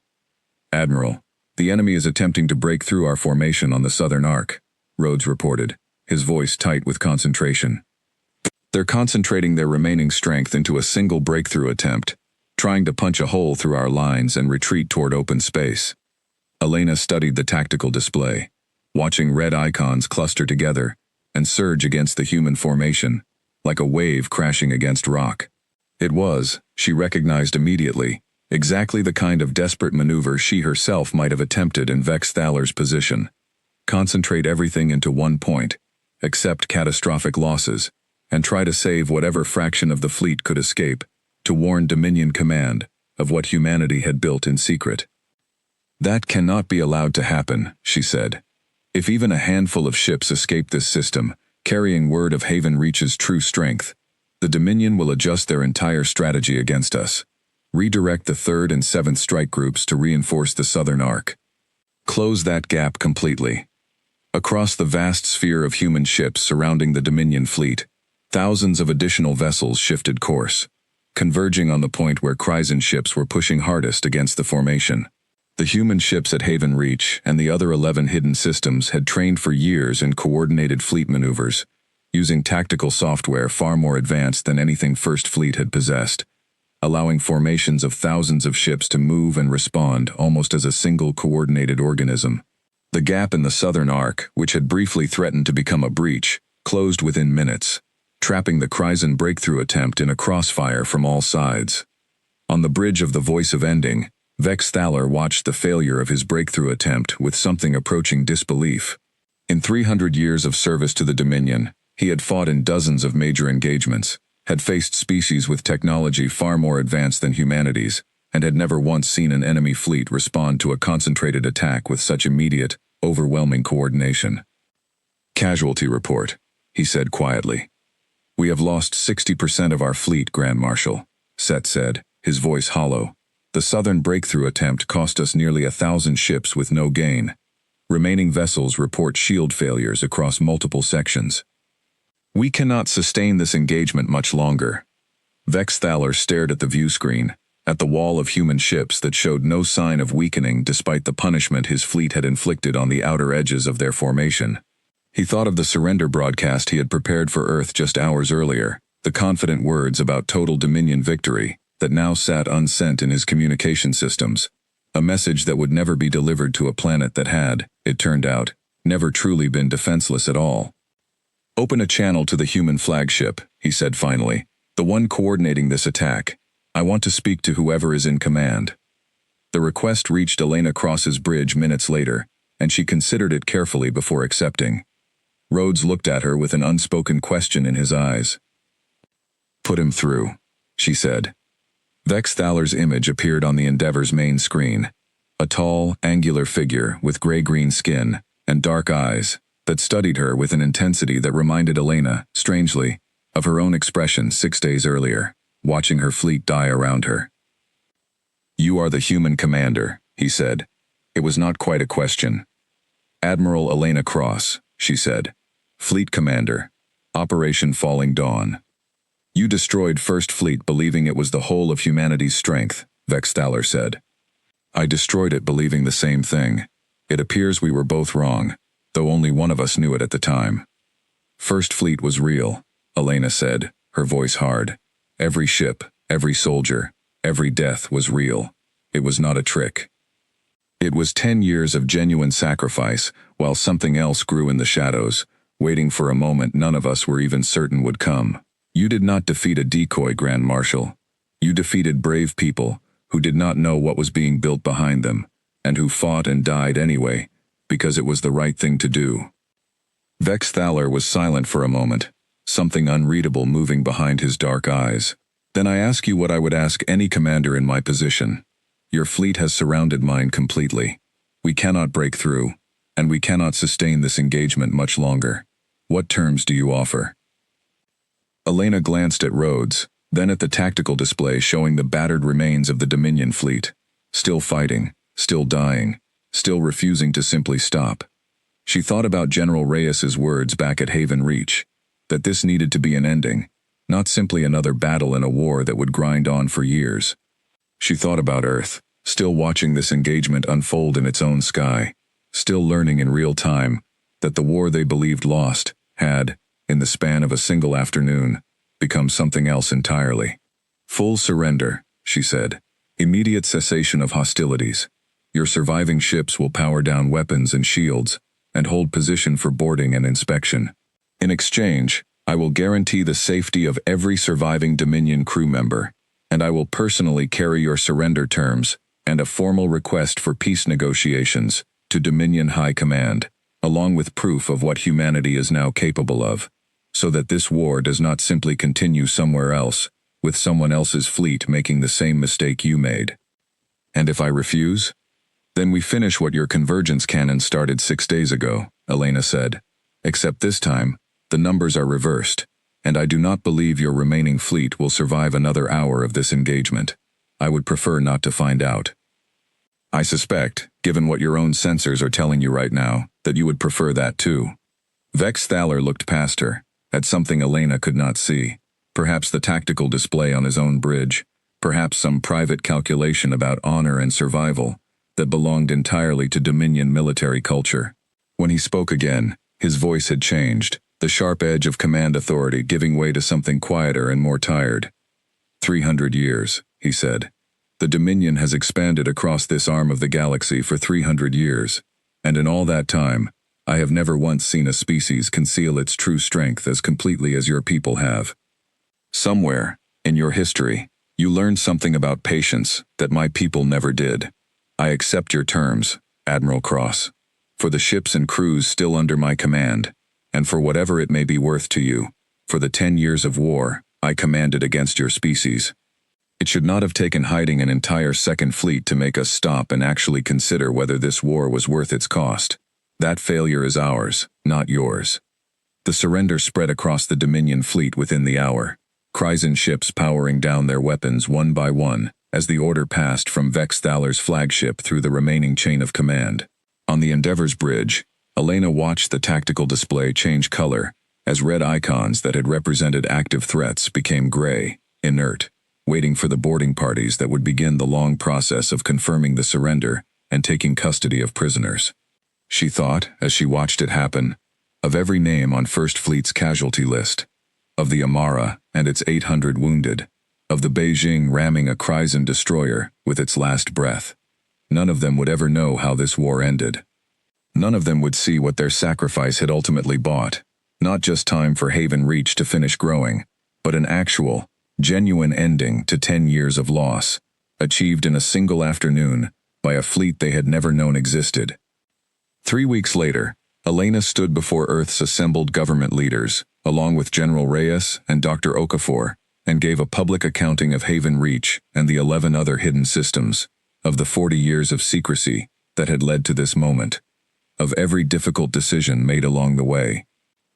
"Admiral, the enemy is attempting to break through our formation on the southern arc," Rhodes reported, his voice tight with concentration. "They're concentrating their remaining strength into a single breakthrough attempt, trying to punch a hole through our lines and retreat toward open space." Elena studied the tactical display, watching red icons cluster together and surge against the human formation, like a wave crashing against rock. It was, she recognized immediately, exactly the kind of desperate maneuver she herself might have attempted in Vex Thaler's position. Concentrate everything into one point, accept catastrophic losses, and try to save whatever fraction of the fleet could escape, to warn Dominion Command of what humanity had built in secret. "That cannot be allowed to happen," she said. "If even a handful of ships escape this system, carrying word of Haven Reach's true strength, the Dominion will adjust their entire strategy against us. Redirect the 3rd and 7th strike groups to reinforce the southern arc. Close that gap completely." Across the vast sphere of human ships surrounding the Dominion fleet, thousands of additional vessels shifted course, converging on the point where Kryzen ships were pushing hardest against the formation. The human ships at Haven Reach and the other 11 hidden systems had trained for years in coordinated fleet maneuvers, using tactical software far more advanced than anything First Fleet had possessed, allowing formations of thousands of ships to move and respond almost as a single coordinated organism. The gap in the southern arc, which had briefly threatened to become a breach, closed within minutes, trapping the Kryzen breakthrough attempt in a crossfire from all sides. On the bridge of the Voice of Ending, Vex Thaler watched the failure of his breakthrough attempt with something approaching disbelief. In 300 years of service to the Dominion, he had fought in dozens of major engagements, had faced species with technology far more advanced than humanity's, and had never once seen an enemy fleet respond to a concentrated attack with such immediate, overwhelming coordination. "Casualty report," he said quietly. "We have lost 60% of our fleet, Grand Marshal," Set said, his voice hollow. "The southern breakthrough attempt cost us nearly 1,000 ships with no gain. Remaining vessels report shield failures across multiple sections. We cannot sustain this engagement much longer." Vex Thaler stared at the view screen, at the wall of human ships that showed no sign of weakening despite the punishment his fleet had inflicted on the outer edges of their formation. He thought of the surrender broadcast he had prepared for Earth just hours earlier, the confident words about total Dominion victory that now sat unsent in his communication systems, a message that would never be delivered to a planet that had, it turned out, never truly been defenseless at all. "Open a channel to the human flagship," he said finally, "the one coordinating this attack. I want to speak to whoever is in command." The request reached Elena Cross's bridge minutes later, and she considered it carefully before accepting. Rhodes looked at her with an unspoken question in his eyes. "Put him through," she said. Vex Thaler's image appeared on the Endeavor's main screen, a tall, angular figure with gray-green skin and dark eyes that studied her with an intensity that reminded Elena, strangely, of her own expression 6 days earlier, watching her fleet die around her. "You are the human commander," he said. It was not quite a question. "Admiral Elena Cross," she said. "Fleet Commander. Operation Falling Dawn." "You destroyed First Fleet believing it was the whole of humanity's strength," Vex Thaler said. "I destroyed it believing the same thing. It appears we were both wrong, though only one of us knew it at the time." "First Fleet was real," Elena said, her voice hard. "Every ship, every soldier, every death was real. It was not a trick. It was 10 years of genuine sacrifice, while something else grew in the shadows, waiting for a moment none of us were even certain would come. You did not defeat a decoy, Grand Marshal. You defeated brave people who did not know what was being built behind them, and who fought and died anyway, because it was the right thing to do." Vex Thaler was silent for a moment, something unreadable moving behind his dark eyes. "Then I ask you what I would ask any commander in my position. Your fleet has surrounded mine completely. We cannot break through, and we cannot sustain this engagement much longer. What terms do you offer?" Elena glanced at Rhodes, then at the tactical display showing the battered remains of the Dominion fleet, still fighting, still dying, still refusing to simply stop. She thought about General Reyes's words back at Haven Reach, that this needed to be an ending, not simply another battle in a war that would grind on for years. She thought about Earth, still watching this engagement unfold in its own sky, still learning in real time that the war they believed lost had, in the span of a single afternoon, become something else entirely. "Full surrender," she said. "Immediate cessation of hostilities. Your surviving ships will power down weapons and shields, and hold position for boarding and inspection. In exchange, I will guarantee the safety of every surviving Dominion crew member, and I will personally carry your surrender terms and a formal request for peace negotiations to Dominion High Command, along with proof of what humanity is now capable of, so that this war does not simply continue somewhere else, with someone else's fleet making the same mistake you made." "And if I refuse?" "Then we finish what your convergence cannon started 6 days ago," Elena said. "Except this time, the numbers are reversed, and I do not believe your remaining fleet will survive another hour of this engagement. I would prefer not to find out." "I suspect, given what your own sensors are telling you right now, that you would prefer that too." Vex Thaler looked past her, at something Elena could not see, perhaps the tactical display on his own bridge, perhaps some private calculation about honor and survival, that belonged entirely to Dominion military culture. When he spoke again, his voice had changed, the sharp edge of command authority giving way to something quieter and more tired. 300 years, he said. The Dominion has expanded across this arm of the galaxy for 300 years, and in all that time, I have never once seen a species conceal its true strength as completely as your people have. Somewhere, in your history, you learned something about patience that my people never did. I accept your terms, Admiral Cross, for the ships and crews still under my command, and for whatever it may be worth to you, for the 10 years of war I commanded against your species. It should not have taken hiding an entire second fleet to make us stop and actually consider whether this war was worth its cost. That failure is ours, not yours. The surrender spread across the Dominion fleet within the hour, Kryzen ships powering down their weapons one by one as the order passed from Vex Thaler's flagship through the remaining chain of command. On the Endeavor's bridge, Elena watched the tactical display change color as red icons that had represented active threats became gray, inert, waiting for the boarding parties that would begin the long process of confirming the surrender and taking custody of prisoners. She thought, as she watched it happen, of every name on First Fleet's casualty list, of the Amara and its 800 wounded, of the Beijing ramming a Kryzen destroyer with its last breath. None of them would ever know how this war ended. None of them would see what their sacrifice had ultimately bought, not just time for Haven Reach to finish growing, but an actual, genuine ending to 10 years of loss, achieved in a single afternoon by a fleet they had never known existed. 3 weeks later, Elena stood before Earth's assembled government leaders, along with General Reyes and Dr. Okafor, and gave a public accounting of Haven Reach and the 11 other hidden systems, of the 40 years of secrecy that had led to this moment, of every difficult decision made along the way.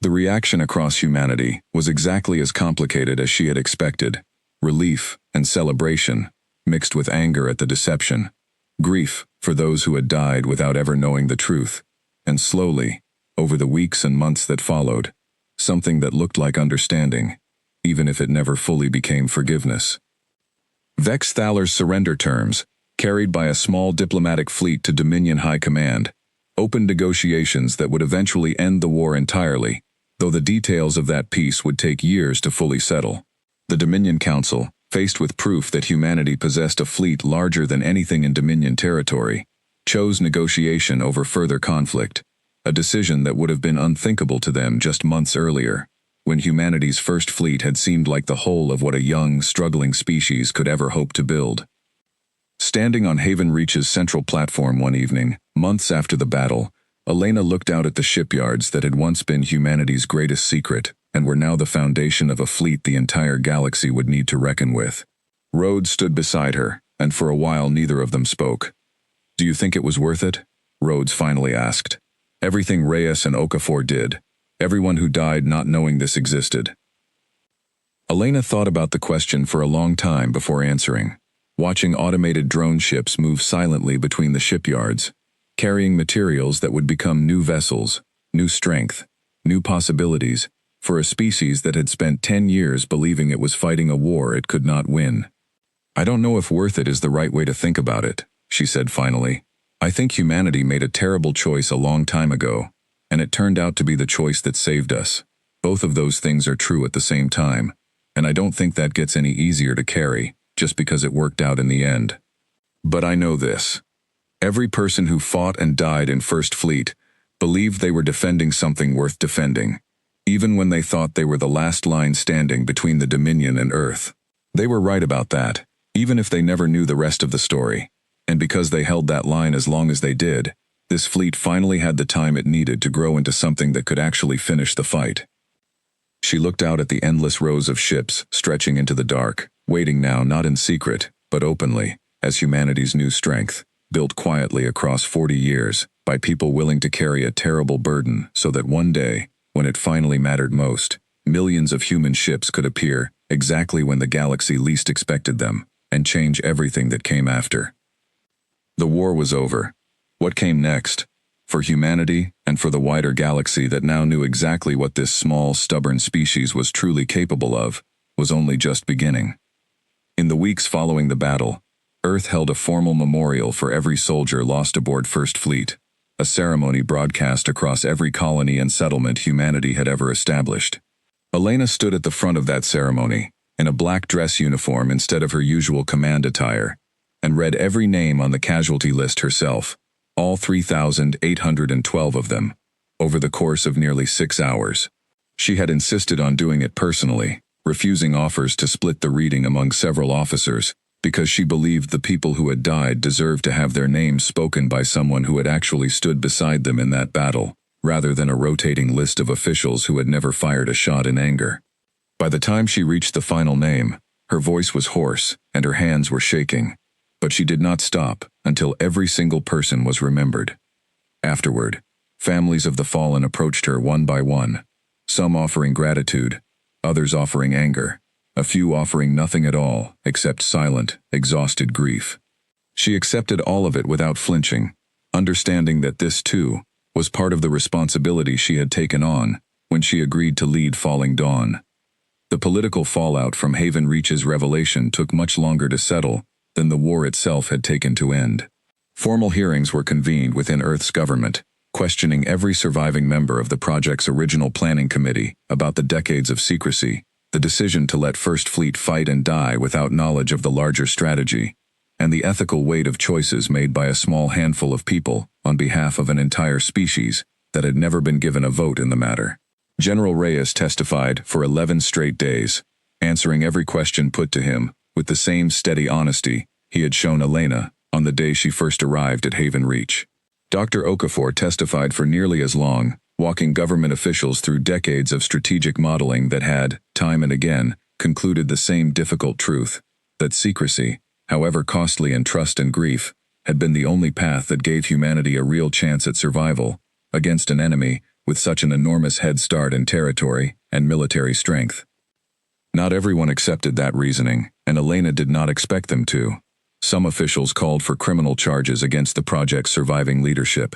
The reaction across humanity was exactly as complicated as she had expected: relief and celebration, mixed with anger at the deception, grief for those who had died without ever knowing the truth, and slowly, over the weeks and months that followed, something that looked like understanding, even if it never fully became forgiveness. Vex Thaler's surrender terms, carried by a small diplomatic fleet to Dominion High Command, opened negotiations that would eventually end the war entirely, though the details of that peace would take years to fully settle. The Dominion Council, faced with proof that humanity possessed a fleet larger than anything in Dominion territory, chose negotiation over further conflict, a decision that would have been unthinkable to them just months earlier, when humanity's first fleet had seemed like the whole of what a young, struggling species could ever hope to build. Standing on Haven Reach's central platform one evening, months after the battle, Elena looked out at the shipyards that had once been humanity's greatest secret and were now the foundation of a fleet the entire galaxy would need to reckon with. Rhodes stood beside her, and for a while neither of them spoke. "Do you think it was worth it?" Rhodes finally asked. "Everything Reyes and Okafor did, everyone who died not knowing this existed." Elena thought about the question for a long time before answering, watching automated drone ships move silently between the shipyards, carrying materials that would become new vessels, new strength, new possibilities, for a species that had spent 10 years believing it was fighting a war it could not win. "I don't know if worth it is the right way to think about it," she said finally. "I think humanity made a terrible choice a long time ago, and it turned out to be the choice that saved us. Both of those things are true at the same time, and I don't think that gets any easier to carry, just because it worked out in the end. But I know this. Every person who fought and died in First Fleet believed they were defending something worth defending, even when they thought they were the last line standing between the Dominion and Earth. They were right about that, even if they never knew the rest of the story. And because they held that line as long as they did, this fleet finally had the time it needed to grow into something that could actually finish the fight." She looked out at the endless rows of ships stretching into the dark, waiting now not in secret, but openly, as humanity's new strength, built quietly across 40 years, by people willing to carry a terrible burden so that one day, when it finally mattered most, millions of human ships could appear exactly when the galaxy least expected them, and change everything that came after. The war was over. What came next, for humanity and for the wider galaxy that now knew exactly what this small, stubborn species was truly capable of, was only just beginning. In the weeks following the battle, Earth held a formal memorial for every soldier lost aboard First Fleet, a ceremony broadcast across every colony and settlement humanity had ever established. Elena stood at the front of that ceremony, in a black dress uniform instead of her usual command attire, and read every name on the casualty list herself, all 3,812 of them, over the course of nearly 6 hours. She had insisted on doing it personally, refusing offers to split the reading among several officers, because she believed the people who had died deserved to have their names spoken by someone who had actually stood beside them in that battle, rather than a rotating list of officials who had never fired a shot in anger. By the time she reached the final name, her voice was hoarse and her hands were shaking, but she did not stop until every single person was remembered. Afterward, families of the fallen approached her one by one, some offering gratitude, others offering anger, a few offering nothing at all except silent, exhausted grief. She accepted all of it without flinching, understanding that this, too, was part of the responsibility she had taken on when she agreed to lead Falling Dawn. The political fallout from Haven Reach's revelation took much longer to settle than the war itself had taken to end. Formal hearings were convened within Earth's government, questioning every surviving member of the project's original planning committee about the decades of secrecy, the decision to let First Fleet fight and die without knowledge of the larger strategy, and the ethical weight of choices made by a small handful of people on behalf of an entire species that had never been given a vote in the matter. General Reyes testified for 11 straight days, answering every question put to him with the same steady honesty he had shown Elena on the day she first arrived at Haven Reach. Dr. Okafor testified for nearly as long, walking government officials through decades of strategic modeling that had, time and again, concluded the same difficult truth, that secrecy, however costly in trust and grief, had been the only path that gave humanity a real chance at survival against an enemy with such an enormous head start in territory and military strength. Not everyone accepted that reasoning, and Elena did not expect them to. Some officials called for criminal charges against the project's surviving leadership.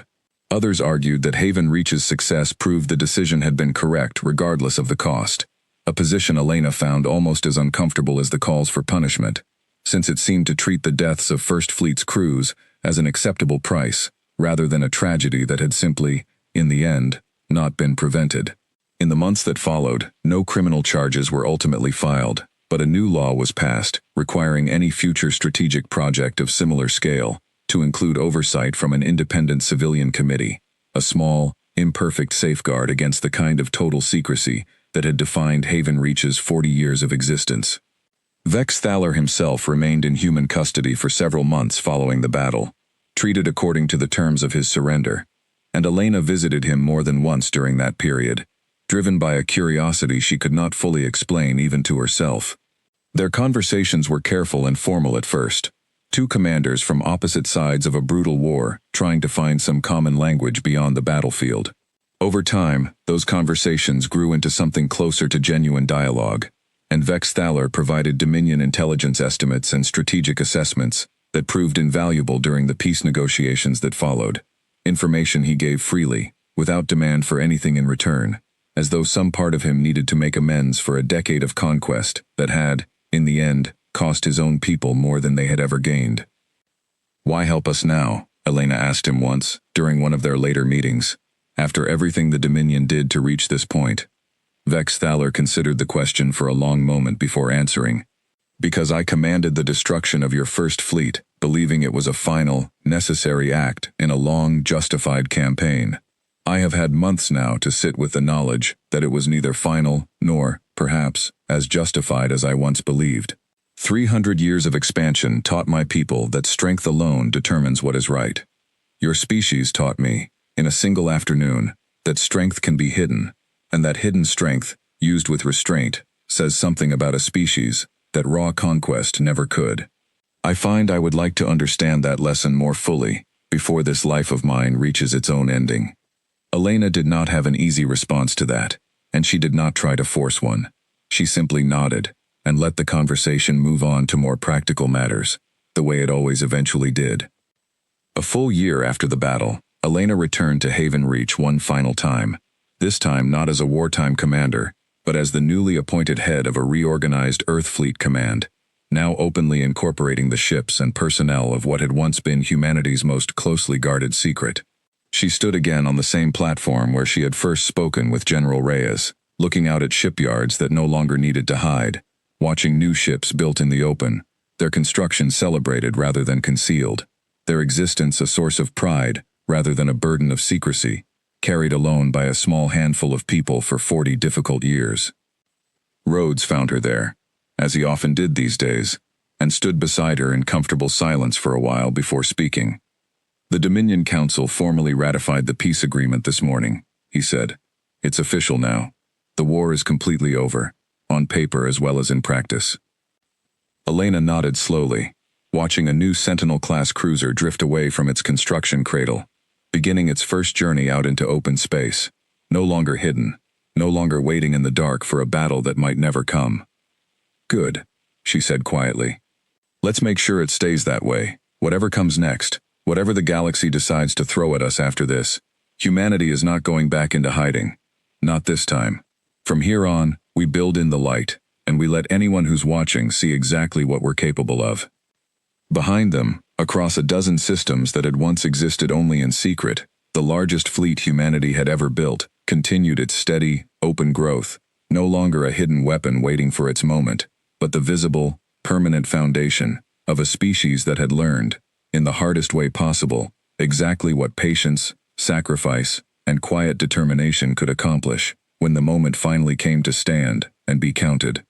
Others argued that Haven Reach's success proved the decision had been correct regardless of the cost, a position Elena found almost as uncomfortable as the calls for punishment, since it seemed to treat the deaths of First Fleet's crews as an acceptable price, rather than a tragedy that had simply, in the end, not been prevented. In the months that followed, no criminal charges were ultimately filed, but a new law was passed, requiring any future strategic project of similar scale to include oversight from an independent civilian committee, a small, imperfect safeguard against the kind of total secrecy that had defined Haven Reach's 40 years of existence. Vex Thaler himself remained in human custody for several months following the battle, treated according to the terms of his surrender, and Elena visited him more than once during that period, driven by a curiosity she could not fully explain even to herself. Their conversations were careful and formal at first, two commanders from opposite sides of a brutal war trying to find some common language beyond the battlefield. Over time, those conversations grew into something closer to genuine dialogue, and Vex Thaler provided Dominion intelligence estimates and strategic assessments that proved invaluable during the peace negotiations that followed. Information he gave freely, without demand for anything in return, as though some part of him needed to make amends for a decade of conquest that had, in the end, cost his own people more than they had ever gained. "Why help us now?" Elena asked him once, during one of their later meetings, after everything the Dominion did to reach this point. Vex Thaler considered the question for a long moment before answering. "Because I commanded the destruction of your First Fleet, believing it was a final, necessary act in a long, justified campaign. I have had months now to sit with the knowledge that it was neither final, nor, perhaps, as justified as I once believed. 300 years of expansion taught my people that strength alone determines what is right. Your species taught me, in a single afternoon, that strength can be hidden, and that hidden strength, used with restraint, says something about a species that raw conquest never could. I find I would like to understand that lesson more fully before this life of mine reaches its own ending." Elena did not have an easy response to that, and she did not try to force one. She simply nodded and let the conversation move on to more practical matters, the way it always eventually did. A full year after the battle, Elena returned to Haven Reach one final time, this time not as a wartime commander, but as the newly appointed head of a reorganized Earth Fleet command. now openly incorporating the ships and personnel of what had once been humanity's most closely guarded secret. She stood again on the same platform where she had first spoken with General Reyes, looking out at shipyards that no longer needed to hide, watching new ships built in the open, their construction celebrated rather than concealed, their existence a source of pride rather than a burden of secrecy, carried alone by a small handful of people for 40 difficult years. Rhodes found her there, as he often did these days, and stood beside her in comfortable silence for a while before speaking. "The Dominion Council formally ratified the peace agreement this morning," he said. "It's official now. The war is completely over, on paper as well as in practice." Elena nodded slowly, watching a new Sentinel-class cruiser drift away from its construction cradle, beginning its first journey out into open space, no longer hidden, no longer waiting in the dark for a battle that might never come. "Good," she said quietly. "Let's make sure it stays that way, whatever comes next, whatever the galaxy decides to throw at us after this. Humanity is not going back into hiding. Not this time. From here on, we build in the light, and we let anyone who's watching see exactly what we're capable of." Behind them, across a dozen systems that had once existed only in secret, the largest fleet humanity had ever built continued its steady, open growth, no longer a hidden weapon waiting for its moment, but the visible, permanent foundation of a species that had learned, in the hardest way possible, exactly what patience, sacrifice, and quiet determination could accomplish when the moment finally came to stand and be counted.